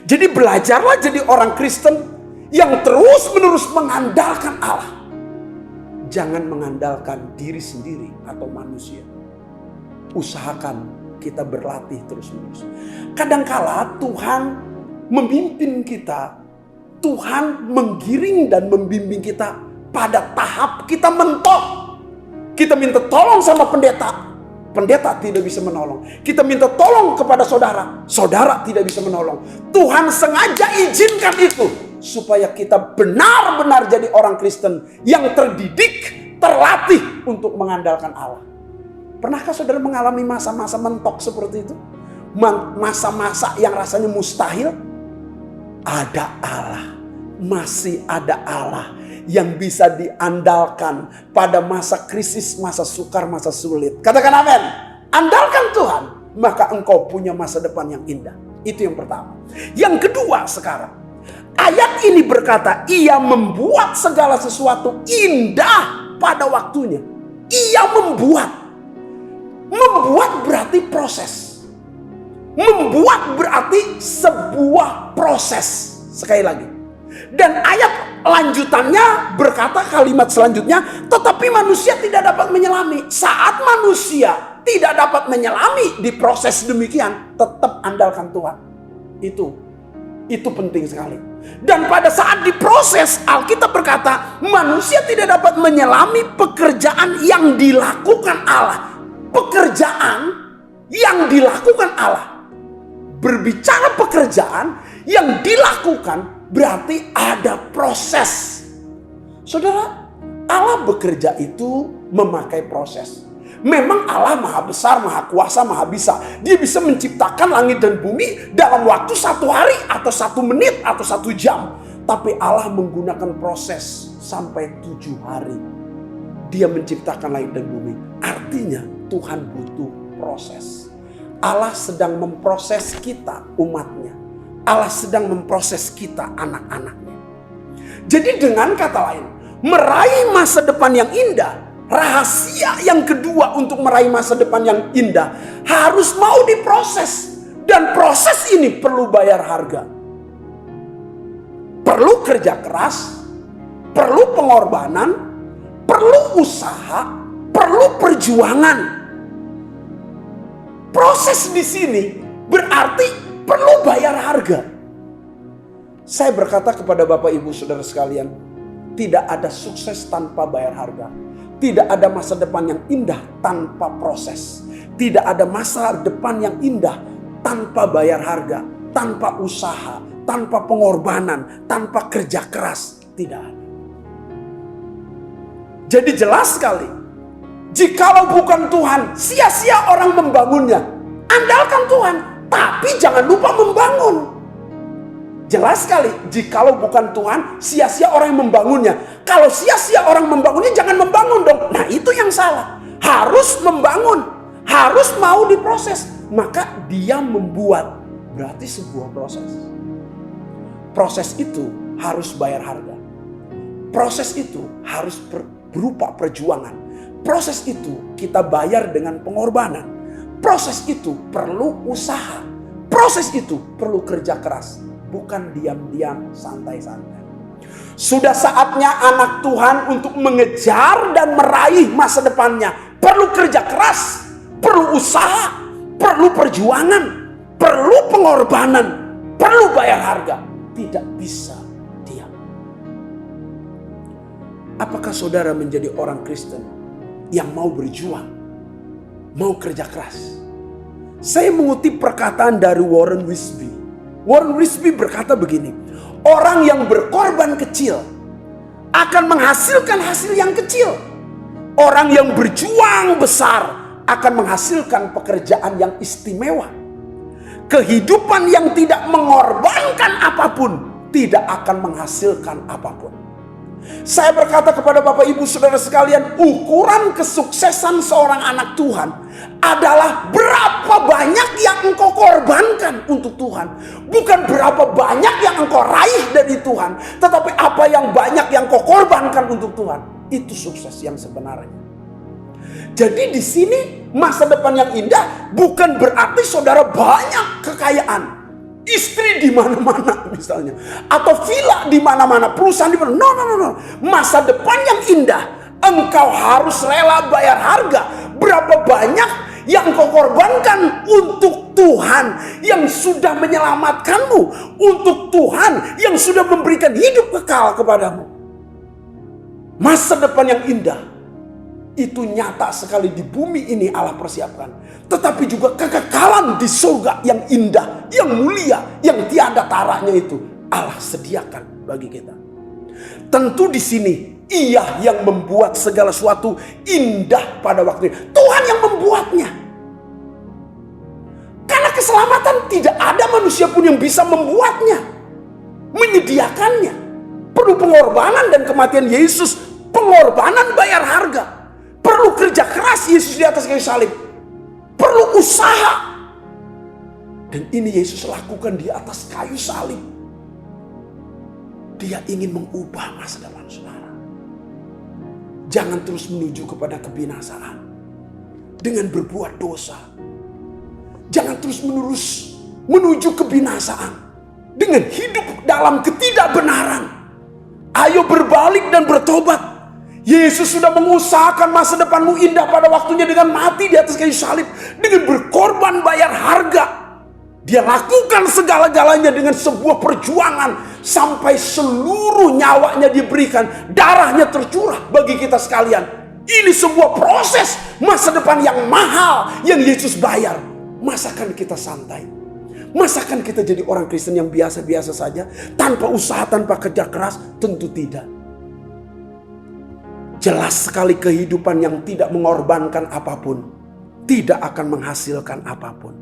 Jadi belajarlah jadi orang Kristen yang terus-menerus mengandalkan Allah. Jangan mengandalkan diri sendiri atau manusia. Usahakan kita berlatih terus-menerus. Kadangkala Tuhan memimpin kita, Tuhan menggiring dan membimbing kita pada tahap kita mentok. Kita minta tolong sama pendeta, pendeta tidak bisa menolong. Kita minta tolong kepada saudara, saudara tidak bisa menolong. Tuhan sengaja izinkan itu supaya kita benar-benar jadi orang Kristen yang terdidik, terlatih untuk mengandalkan Allah. Pernahkah saudara mengalami masa-masa mentok seperti itu? Masa-masa yang rasanya mustahil? Ada Allah, masih ada Allah yang bisa diandalkan pada masa krisis, masa sukar, masa sulit. Katakan amin. Andalkan Tuhan, maka engkau punya masa depan yang indah. Itu yang pertama. Yang kedua sekarang, ayat ini berkata, Ia membuat segala sesuatu indah pada waktunya. Ia membuat. Membuat berarti proses. Membuat berarti sebuah proses. Sekali lagi. Dan ayat lanjutannya berkata kalimat selanjutnya, tetapi manusia tidak dapat menyelami. Saat manusia tidak dapat menyelami di proses demikian, tetap andalkan Tuhan. Itu penting sekali. Dan pada saat diproses, Alkitab berkata, manusia tidak dapat menyelami pekerjaan yang dilakukan Allah. Pekerjaan yang dilakukan Allah. Berbicara pekerjaan yang dilakukan berarti ada proses. Saudara, Allah bekerja itu memakai proses. Memang Allah maha besar, maha kuasa, maha bisa. Dia bisa menciptakan langit dan bumi dalam waktu 1 hari atau 1 menit atau 1 jam. Tapi Allah menggunakan proses sampai 7 hari. Dia menciptakan langit dan bumi. Artinya Tuhan butuh proses. Allah sedang memproses kita, umatnya. Allah sedang memproses kita, anak-anaknya. Jadi dengan kata lain, meraih masa depan yang indah, rahasia yang kedua untuk meraih masa depan yang indah, harus mau diproses. Dan proses ini perlu bayar harga. Perlu kerja keras, perlu pengorbanan, perlu usaha, perlu perjuangan. Proses di sini berarti perlu bayar harga. Saya berkata kepada Bapak Ibu Saudara sekalian, tidak ada sukses tanpa bayar harga. Tidak ada masa depan yang indah tanpa proses. Tidak ada masa depan yang indah tanpa bayar harga, tanpa usaha, tanpa pengorbanan, tanpa kerja keras. Tidak ada. Jadi jelas sekali, jikalau bukan Tuhan, sia-sia orang membangunnya. Andalkan Tuhan, tapi jangan lupa membangun. Jelas sekali, jikalau bukan Tuhan, sia-sia orang yang membangunnya. Kalau sia-sia orang membangunnya, jangan membangun dong. Nah, itu yang salah. Harus membangun, harus mau diproses. Maka dia membuat, berarti sebuah proses. Proses itu harus bayar harga. Proses itu harus berupa perjuangan. Proses itu kita bayar dengan pengorbanan. Proses itu perlu usaha. Proses itu perlu kerja keras. Bukan diam-diam, santai-santai. Sudah saatnya anak Tuhan untuk mengejar dan meraih masa depannya. Perlu kerja keras, perlu usaha, perlu perjuangan, perlu pengorbanan, perlu bayar harga. Tidak bisa diam. Apakah saudara menjadi orang Kristen yang mau berjuang, mau kerja keras? Saya mengutip perkataan dari Warren Wiersbe. Warren Wiersbe berkata begini, orang yang berkorban kecil akan menghasilkan hasil yang kecil. Orang yang berjuang besar akan menghasilkan pekerjaan yang istimewa. Kehidupan yang tidak mengorbankan apapun tidak akan menghasilkan apapun. Saya berkata kepada Bapak Ibu Saudara sekalian, ukuran kesuksesan seorang anak Tuhan adalah berapa banyak yang engkau korbankan untuk Tuhan. Bukan berapa banyak yang engkau raih dari Tuhan, tetapi apa yang banyak yang engkau korbankan untuk Tuhan. Itu sukses yang sebenarnya. Jadi di sini masa depan yang indah bukan berarti saudara banyak kekayaan. Istri di mana-mana misalnya, atau villa di mana-mana, perusahaan di mana. No. Masa depan yang indah, engkau harus rela bayar harga. Berapa banyak yang kau korbankan untuk Tuhan yang sudah menyelamatkanmu, untuk Tuhan yang sudah memberikan hidup kekal kepadamu. Masa depan yang indah itu nyata sekali di bumi ini Allah persiapkan. Tetapi juga kekekalan di surga yang indah, yang mulia, yang tiada taranya itu Allah sediakan bagi kita. Tentu di sini Ia yang membuat segala sesuatu indah pada waktu ini. Tuhan yang membuatnya. Karena keselamatan tidak ada manusia pun yang bisa membuatnya, menyediakannya. Perlu pengorbanan dan kematian Yesus, pengorbanan bayar harga. Perlu kerja keras Yesus di atas kayu salib. Perlu usaha. Dan ini Yesus lakukan di atas kayu salib. Dia ingin mengubah masa depan saudara. Jangan terus menuju kepada kebinasaan dengan berbuat dosa. Jangan terus-menerus menuju kebinasaan dengan hidup dalam ketidakbenaran. Ayo berbalik dan bertobat. Yesus sudah mengusahakan masa depanmu indah pada waktunya dengan mati di atas kayu salib, dengan berkorban bayar harga. Dia lakukan segala-galanya dengan sebuah perjuangan sampai seluruh nyawanya diberikan, darahnya tercurah bagi kita sekalian. Ini sebuah proses masa depan yang mahal yang Yesus bayar. Masakan kita santai? Masakan kita jadi orang Kristen yang biasa-biasa saja, tanpa usaha, tanpa kerja keras? Tentu tidak. Jelas sekali kehidupan yang tidak mengorbankan apapun tidak akan menghasilkan apapun.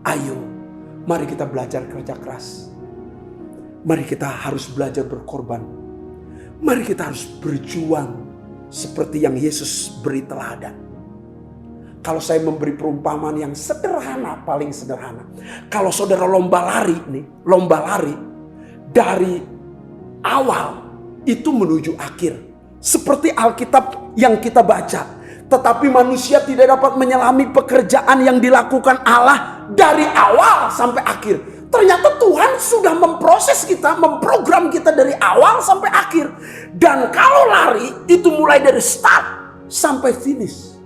Ayo, mari kita belajar kerja keras. Mari kita harus belajar berkorban. Mari kita harus berjuang seperti yang Yesus beri teladan. Kalau saya memberi perumpamaan yang sederhana, paling sederhana. Kalau saudara lomba lari dari awal itu menuju akhir. Seperti Alkitab yang kita baca. Tetapi manusia tidak dapat menyelami pekerjaan yang dilakukan Allah dari awal sampai akhir. Ternyata Tuhan sudah memproses kita, memprogram kita dari awal sampai akhir. Dan kalau lari itu mulai dari start sampai finish.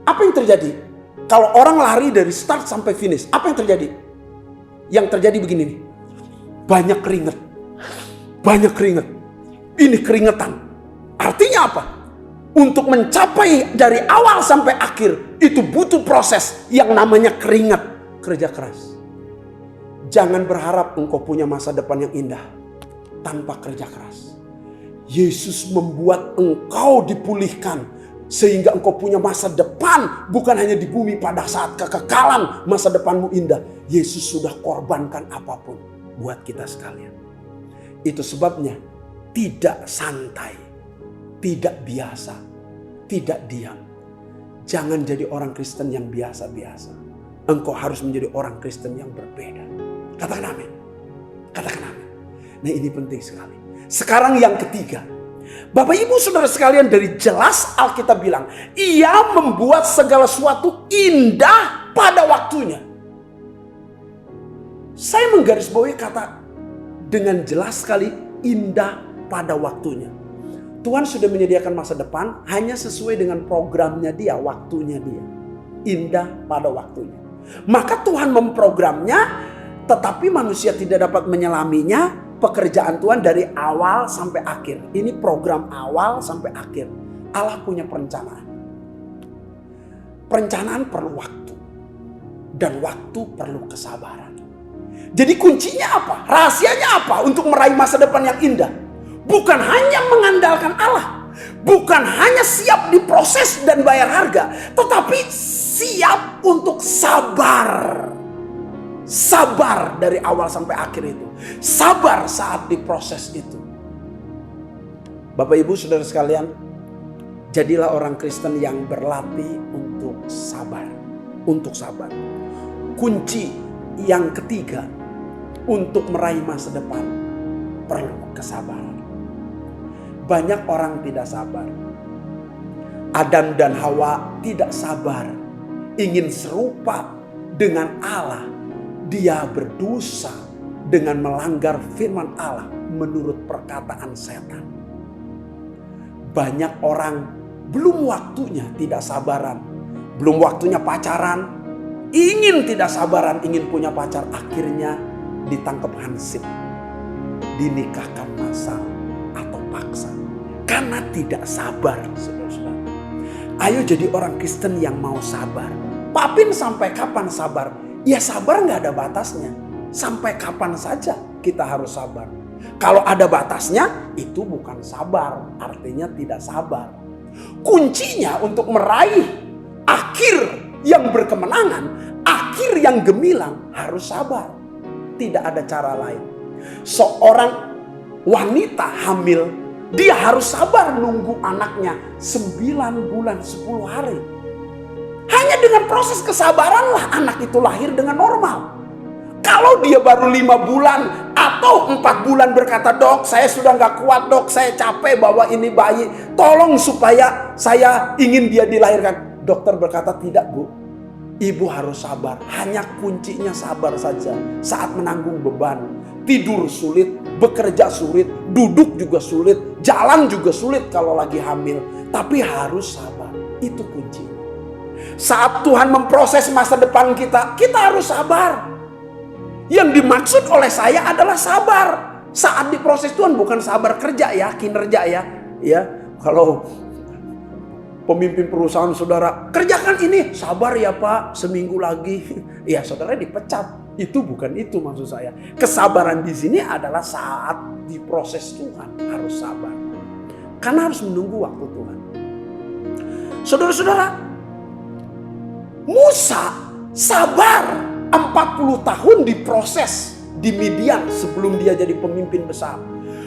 Apa yang terjadi? Kalau orang lari dari start sampai finish, apa yang terjadi? Yang terjadi begini nih. Banyak keringat. Banyak keringat. Ini keringetan. Artinya apa? Untuk mencapai dari awal sampai akhir itu butuh proses yang namanya keringat, kerja keras. Jangan berharap engkau punya masa depan yang indah tanpa kerja keras. Yesus membuat engkau dipulihkan sehingga engkau punya masa depan bukan hanya di bumi pada saat kekekalan masa depanmu indah. Yesus sudah korbankan apapun buat kita sekalian. Itu sebabnya tidak santai, tidak biasa, tidak diam. Jangan jadi orang Kristen yang biasa-biasa. Engkau harus menjadi orang Kristen yang berbeda. Katakan amin. Katakan amin. Nah, ini penting sekali. Sekarang yang ketiga. Bapak Ibu Saudara sekalian, dari jelas Alkitab bilang, Ia membuat segala sesuatu indah pada waktunya. Saya menggarisbawahi kata dengan jelas sekali, indah pada waktunya. Tuhan sudah menyediakan masa depan hanya sesuai dengan programnya Dia, waktunya Dia. Indah pada waktunya. Maka Tuhan memprogramnya, tetapi manusia tidak dapat menyelaminya. Pekerjaan Tuhan dari awal sampai akhir. Ini program awal sampai akhir. Allah punya perencanaan. Perencanaan perlu waktu. Dan waktu perlu kesabaran. Jadi kuncinya apa? Rahasianya apa untuk meraih masa depan yang indah? Bukan hanya mengandalkan Allah. Bukan hanya siap diproses dan bayar harga. Tetapi siap untuk sabar. Sabar dari awal sampai akhir itu. Sabar saat diproses itu. Bapak Ibu Saudara sekalian, jadilah orang Kristen yang berlatih untuk sabar. Untuk sabar. Kunci yang ketiga untuk meraih masa depan perlu kesabaran. Banyak orang tidak sabar. Adam dan Hawa tidak sabar. Ingin serupa dengan Allah. Dia berdosa dengan melanggar firman Allah menurut perkataan setan. Banyak orang belum waktunya tidak sabaran. Belum waktunya pacaran. Ingin tidak sabaran, ingin punya pacar. Akhirnya ditangkap hansip. Dinikahkan massal atau paksa. Karena tidak sabar, saudara-saudara. Ayo jadi orang Kristen yang mau sabar. Papin sampai kapan sabar? Ya sabar gak ada batasnya. Sampai kapan saja kita harus sabar. Kalau ada batasnya itu bukan sabar. Artinya tidak sabar. Kuncinya untuk meraih akhir yang berkemenangan, akhir yang gemilang, harus sabar. Tidak ada cara lain. Seorang wanita hamil, dia harus sabar nunggu anaknya 9 bulan 10 hari. Hanya dengan proses kesabaranlah anak itu lahir dengan normal. Kalau dia baru 5 bulan atau 4 bulan berkata, dok saya sudah gak kuat dok, saya capek bawa ini bayi, tolong supaya saya ingin dia dilahirkan. Dokter berkata tidak bu, ibu harus sabar. Hanya kuncinya sabar saja. Saat menanggung beban, tidur sulit, bekerja sulit, duduk juga sulit, jalan juga sulit kalau lagi hamil. Tapi harus sabar. Itu kunci. Saat Tuhan memproses masa depan kita, kita harus sabar. Yang dimaksud oleh saya adalah sabar. Saat diproses Tuhan, bukan sabar kerja ya, kinerja ya. Ya, kalau pemimpin perusahaan saudara, kerjakan ini, sabar ya Pak, seminggu lagi. Ya saudara dipecat. Itu bukan itu maksud saya. Kesabaran di sini adalah saat diproses Tuhan harus sabar. Karena harus menunggu waktu Tuhan. Saudara-saudara, Musa sabar 40 tahun diproses di Midian sebelum dia jadi pemimpin besar.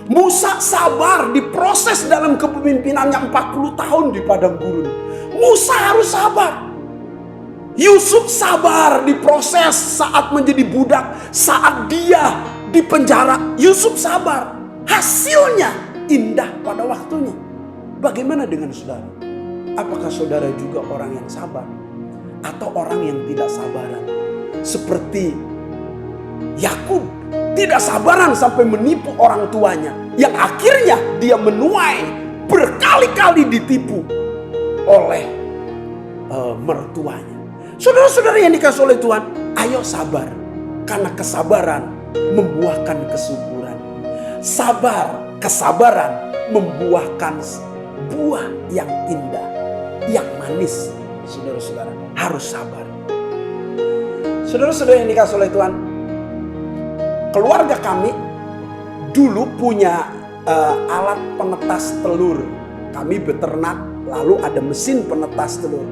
Musa sabar diproses dalam kepemimpinannya 40 tahun di padang gurun. Musa harus sabar. Yusuf sabar diproses saat menjadi budak, saat dia di penjara. Yusuf sabar. Hasilnya indah pada waktunya. Bagaimana dengan saudara? Apakah saudara juga orang yang sabar? Atau orang yang tidak sabaran? Seperti Yakub, tidak sabaran sampai menipu orang tuanya, yang akhirnya dia menuai, berkali-kali ditipu oleh mertuanya. Saudara-saudara yang dikasih oleh Tuhan, ayo sabar, karena kesabaran membuahkan kesuburan. Sabar, kesabaran membuahkan buah yang indah, yang manis. Saudara-saudara harus sabar. Saudara-saudara yang dikasih oleh Tuhan, keluarga kami dulu punya alat penetas telur. Kami beternak, lalu ada mesin penetas telur.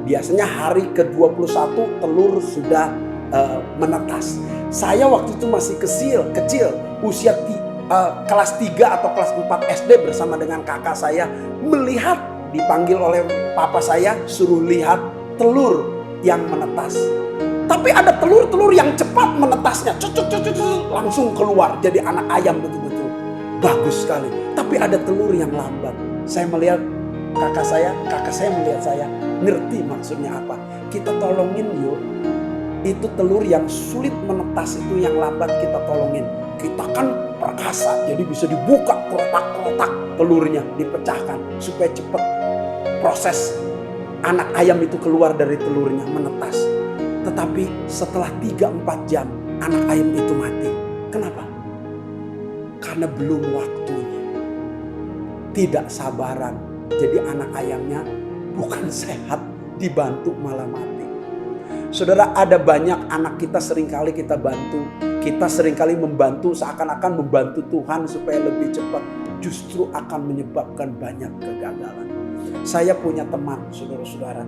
Biasanya hari ke-21 telur sudah menetas. Saya waktu itu masih kecil, usia kelas 3 atau kelas 4 SD bersama dengan kakak saya melihat, dipanggil oleh papa saya, suruh lihat telur yang menetas. Tapi ada telur-telur yang cepat menetasnya, langsung keluar jadi anak ayam betul-betul. Bagus sekali. Tapi ada telur yang lambat. Saya melihat kakak saya melihat saya, ngerti maksudnya apa. Kita tolongin yuk. Itu telur yang sulit menetas itu yang lambat kita tolongin. Kita kan perkasa, jadi bisa dibuka kotak-kotak telurnya, dipecahkan supaya cepat proses anak ayam itu keluar dari telurnya, menetas. Tetapi setelah 3-4 jam anak ayam itu mati. Kenapa? Karena belum waktunya. Tidak sabaran. Jadi anak ayamnya bukan sehat, dibantu malah mati. Saudara, ada banyak anak kita seringkali kita bantu. Kita seringkali membantu seakan-akan membantu Tuhan supaya lebih cepat. Justru akan menyebabkan banyak kegagalan. Saya punya teman, saudara-saudara.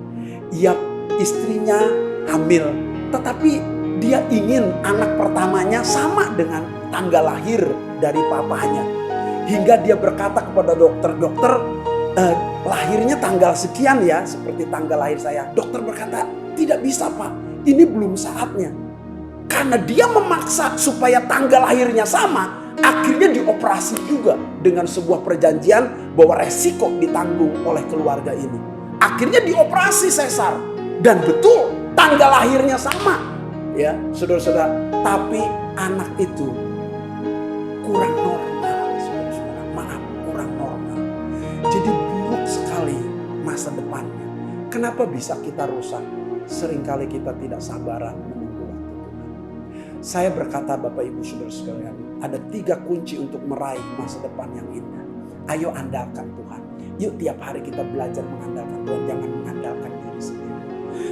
Istrinya hamil, tetapi dia ingin anak pertamanya sama dengan tanggal lahir dari papanya. Hingga dia berkata kepada dokter, lahirnya tanggal sekian ya, seperti tanggal lahir saya. Dokter berkata, tidak bisa Pak, ini belum saatnya. Karena dia memaksa supaya tanggal lahirnya sama, akhirnya dioperasi juga dengan sebuah perjanjian bahwa resiko ditanggung oleh keluarga ini. Akhirnya dioperasi sesar. Dan betul tanggal lahirnya sama. Ya, saudara-saudara, tapi anak itu kurang normal, saudara-saudara. Maaf, kurang normal. Jadi buruk sekali masa depannya. Kenapa bisa kita rusak? Seringkali kita tidak sabaran menunggu waktu Tuhan. Saya berkata Bapak Ibu Saudara sekalian, ada 3 kunci untuk meraih masa depan yang indah. Ayo andalkan Tuhan. Yuk tiap hari kita belajar mengandalkan Tuhan, jangan mengandalkan diri sendiri.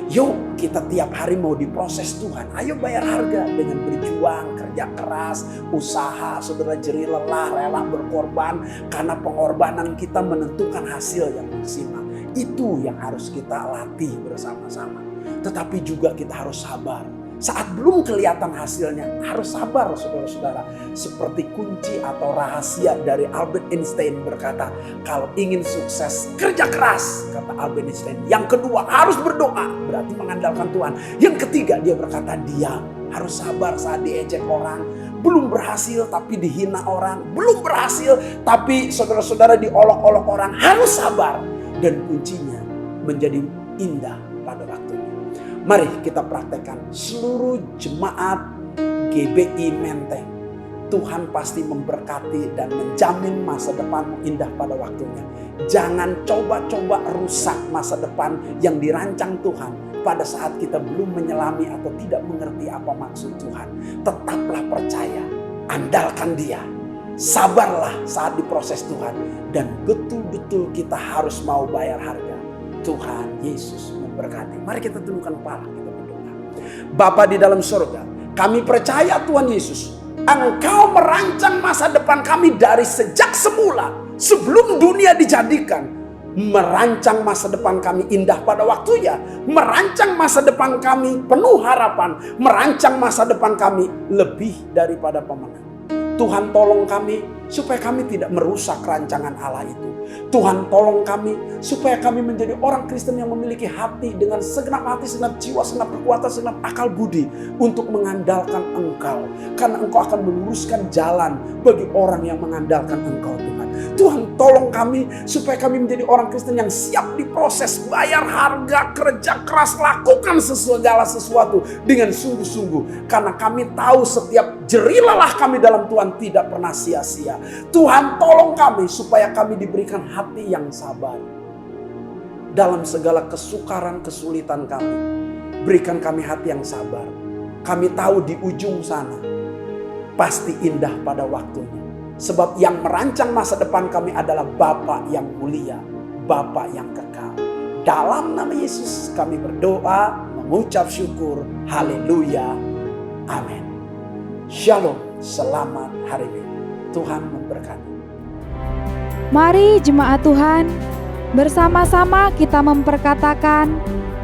Yuk kita tiap hari mau diproses Tuhan. Ayo bayar harga dengan berjuang, kerja keras, usaha, saudara jerih lelah, rela berkorban. Karena pengorbanan kita menentukan hasil yang maksimal. Itu yang harus kita latih bersama-sama. Tetapi juga kita harus sabar. Saat belum kelihatan hasilnya, harus sabar saudara-saudara. Seperti kunci atau rahasia dari Albert Einstein berkata, kalau ingin sukses, kerja keras, kata Albert Einstein. Yang kedua, harus berdoa, berarti mengandalkan Tuhan. Yang ketiga, dia berkata diam, harus sabar saat diejek orang. Belum berhasil tapi dihina orang, belum berhasil tapi saudara-saudara diolok-olok orang, harus sabar. Dan kuncinya menjadi indah pada waktunya. Mari kita praktekkan seluruh jemaat GBI Menteng. Tuhan pasti memberkati dan menjamin masa depanmu indah pada waktunya. Jangan coba-coba rusak masa depan yang dirancang Tuhan pada saat kita belum menyelami atau tidak mengerti apa maksud Tuhan. Tetaplah percaya, andalkan Dia. Sabarlah saat diproses Tuhan. Dan betul-betul kita harus mau bayar harga. Tuhan Yesus memberkati. Mari kita tundukkan kepala, kita berdoa. Bapa di dalam surga, kami percaya Tuhan Yesus, Engkau merancang masa depan kami dari sejak semula. Sebelum dunia dijadikan. Merancang masa depan kami indah pada waktunya. Merancang masa depan kami penuh harapan. Merancang masa depan kami lebih daripada pemenang. Tuhan tolong kami supaya kami tidak merusak rancangan Allah itu. Tuhan tolong kami supaya kami menjadi orang Kristen yang memiliki hati dengan segenap hati, segenap jiwa, segenap kekuatan, segenap akal budi untuk mengandalkan Engkau. Karena Engkau akan meluruskan jalan bagi orang yang mengandalkan Engkau, Tuhan. Tuhan tolong kami supaya kami menjadi orang Kristen yang siap diproses, bayar harga, kerja keras, lakukan segala sesuatu dengan sungguh-sungguh. Karena kami tahu setiap jerilalah kami dalam Tuhan tidak pernah sia-sia. Tuhan tolong kami supaya kami diberikan hati yang sabar. Dalam segala kesukaran, kesulitan kami, berikan kami hati yang sabar. Kami tahu di ujung sana pasti indah pada waktunya. Sebab yang merancang masa depan kami adalah Bapa yang mulia, Bapa yang kekal. Dalam nama Yesus kami berdoa, mengucap syukur. Haleluya. Amin. Shalom. Selamat hari Minggu. Tuhan memberkati. Mari jemaat Tuhan, bersama-sama kita memperkatakan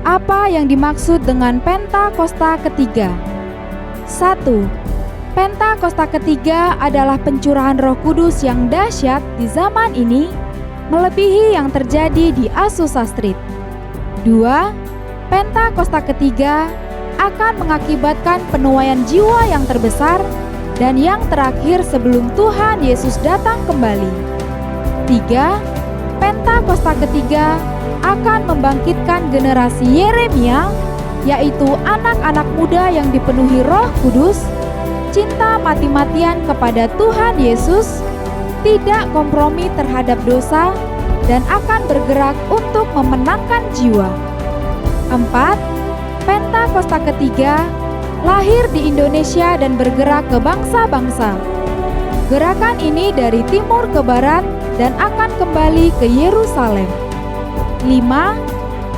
apa yang dimaksud dengan Pentakosta ketiga. 1. Pentakosta ketiga adalah pencurahan Roh Kudus yang dahsyat di zaman ini, melebihi yang terjadi di Azusa Street. 2. Pentakosta ketiga akan mengakibatkan penuaian jiwa yang terbesar dan yang terakhir sebelum Tuhan Yesus datang kembali. 3. Pentakosta ketiga akan membangkitkan generasi Yeremia, yaitu anak-anak muda yang dipenuhi Roh Kudus, cinta mati-matian kepada Tuhan Yesus, tidak kompromi terhadap dosa, dan akan bergerak untuk memenangkan jiwa. 4. Pentakosta ketiga lahir di Indonesia dan bergerak ke bangsa-bangsa. Gerakan ini dari timur ke barat dan akan kembali ke Yerusalem. 5.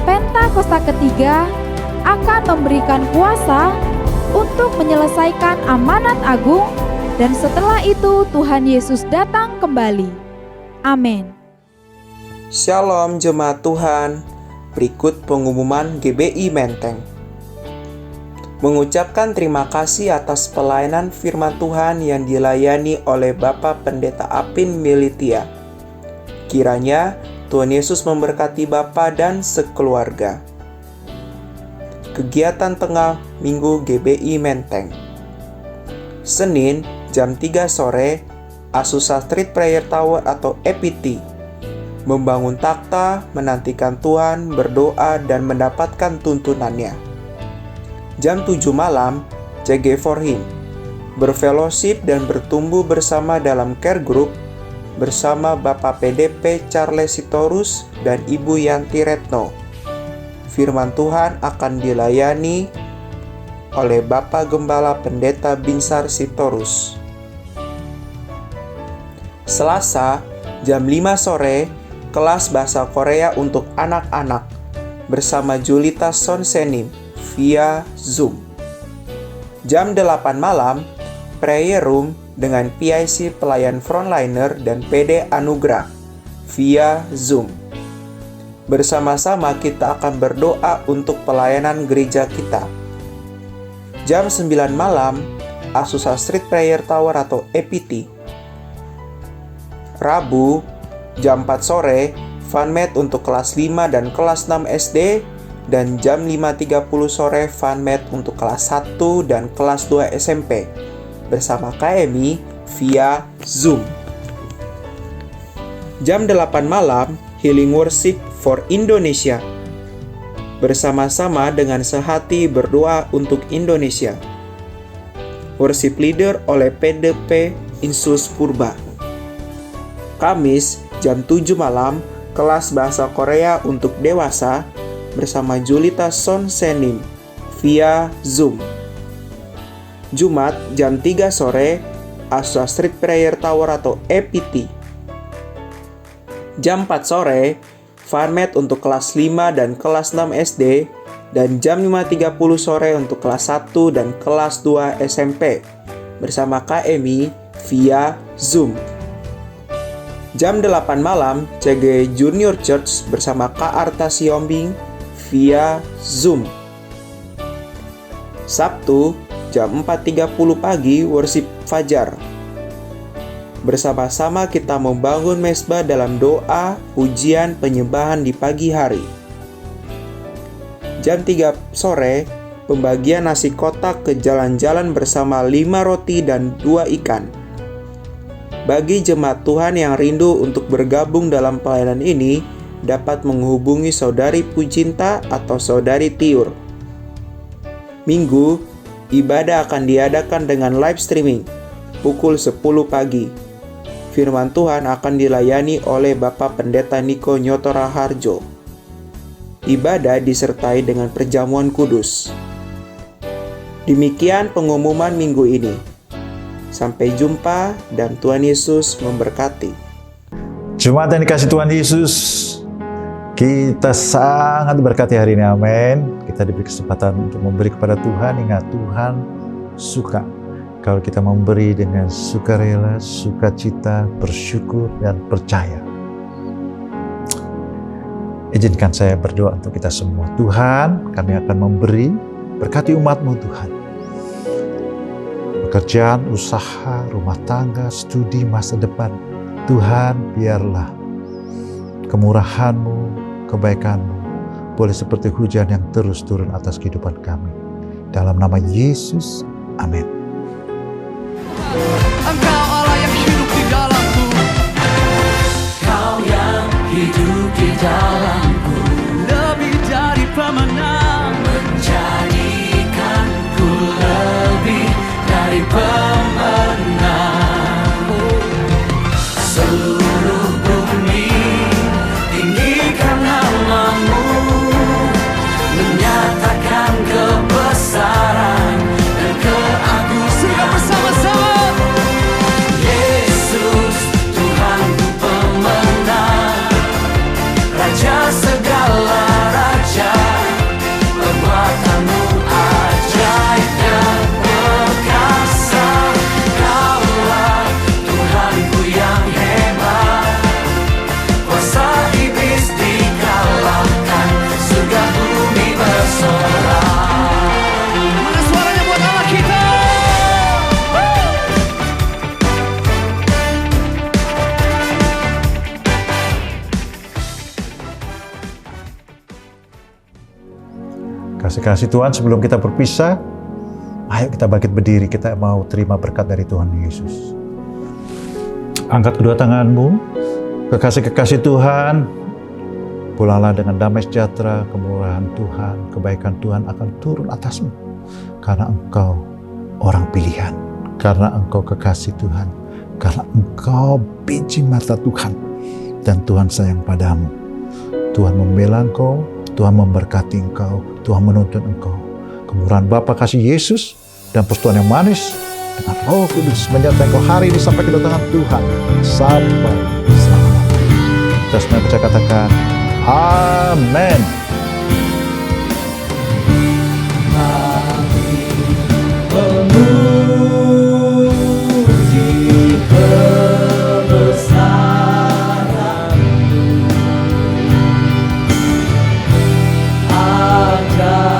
Pentakosta ketiga akan memberikan kuasa untuk menyelesaikan amanat agung, dan setelah itu Tuhan Yesus datang kembali. Amin. Shalom jemaat Tuhan. Berikut pengumuman GBI Menteng. Mengucapkan terima kasih atas pelayanan firman Tuhan yang dilayani oleh Bapak Pendeta Apin Militia. Kiranya Tuhan Yesus memberkati Bapak dan sekeluarga. Kegiatan tengah minggu GBI Menteng. Senin jam 3 sore, Azusa Street Prayer Tower atau EPT. Membangun takhta, menantikan Tuhan, berdoa dan mendapatkan tuntunannya. Jam 7 malam, CG for Him. Berfellowship dan bertumbuh bersama dalam care group bersama Bapak PDP Charles Sitorus dan Ibu Yanti Retno. Firman Tuhan akan dilayani oleh Bapak Gembala Pendeta Binsar Sitorus. Selasa, jam 5 sore, kelas bahasa Korea untuk anak-anak bersama Julita Sonsenim via Zoom. Jam 8 malam, prayer room dengan PIC pelayan frontliner dan PD Anugrah via Zoom. Bersama-sama kita akan berdoa untuk pelayanan gereja kita. Jam 9 malam, Azusa Street Prayer Tower atau EPT. Rabu, jam 4 sore, FunMed untuk kelas 5 dan kelas 6 SD. Dan jam 5.30 sore, FunMed untuk kelas 1 dan kelas 2 SMP. Bersama KMI via Zoom. Jam 8 malam, Healing Worship for Indonesia. bersama-sama dengan sehati berdoa untuk Indonesia. Worship Leader oleh PDP Insus Purba. Kamis jam 7 malam, kelas bahasa Korea untuk dewasa bersama Julita Son Senin via Zoom. Jumat jam 3 sore, Asusa Street Prayer Tower atau EPT. Jam 4 sore, Farmed untuk kelas 5 dan kelas 6 SD, dan jam 5.30 sore untuk kelas 1 dan kelas 2 SMP bersama KMI via Zoom. Jam 8 malam, CG Junior Church bersama Kak Arta Siombing via Zoom. Sabtu, jam 4.30 pagi, Worship Fajar. Bersama-sama kita membangun mesbah dalam doa, pujian, penyembahan di pagi hari. Jam 3 sore, pembagian nasi kotak ke jalan-jalan bersama 5 roti dan 2 ikan. Bagi jemaat Tuhan yang rindu untuk bergabung dalam pelayanan ini, dapat menghubungi Saudari Pujinta atau Saudari Tiur. Minggu, ibadah akan diadakan dengan live streaming pukul 10 pagi. Firman Tuhan akan dilayani oleh Bapak Pendeta Niko Nyotora Harjo. Ibadah disertai dengan perjamuan kudus. Demikian pengumuman minggu ini. Sampai jumpa dan Tuhan Yesus memberkati. Jemaat yang dikasih Tuhan Yesus, kita sangat berkati hari ini, amin. Kita diberi kesempatan untuk memberi kepada Tuhan. Ingat, Tuhan suka kalau kita memberi dengan sukarela, sukacita, bersyukur, dan percaya. Izinkan saya berdoa untuk kita semua. Tuhan, kami akan memberi, berkati umat-Mu Tuhan. Pekerjaan, usaha, rumah tangga, studi, masa depan. Tuhan, biarlah kemurahan-Mu, kebaikan-Mu boleh seperti hujan yang terus turun atas kehidupan kami. Dalam nama Yesus, amin. Engkau Allah yang hidup di dalamku, Kau yang hidup di dalamku, lebih dari pemenang, menjadikanku lebih dari pemenang. Seluruh bumi tinggikan nama-Mu, menyatakan kebesaran dan keagungan. Sudah bersama-sama. Yesus, Tuhanku pemenang, Raja segala raja, perbuatan-Mu ajaib dan perkasa. Kaulah Tuhanku yang hebat, kuasa iblis dikalahkan, surga bumi bersorak. Mana suaranya buat Allah kita? Kasih-kasih Tuhan, sebelum kita berpisah, ayo kita bangkit berdiri, kita mau terima berkat dari Tuhan Yesus. Angkat kedua tanganmu, kekasih-kekasih Tuhan, pulanglah dengan damai sejahtera, kemurahan Tuhan, kebaikan Tuhan akan turun atasmu. Karena engkau orang pilihan, karena engkau kekasih Tuhan, karena engkau biji mata Tuhan, dan Tuhan sayang padamu. Tuhan membela engkau, Tuhan memberkati engkau, Tuhan menuntun engkau. Kemurahan Bapa kasih Yesus dan persekutuan yang manis dengan Roh Kudus menyertai engkau hari ini sampai kedatangan Tuhan, sampai selama-lamanya. Kita semua percaya katakan, amin. Ajaib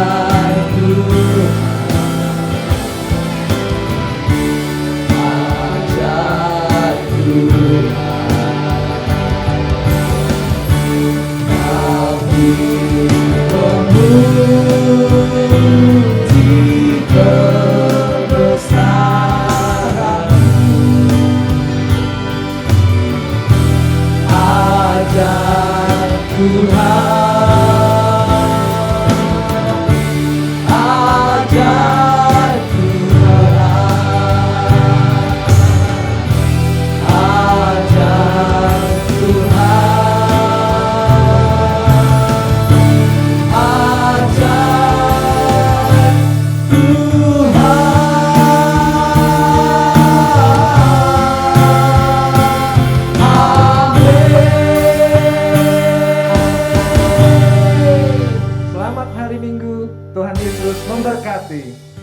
kasih.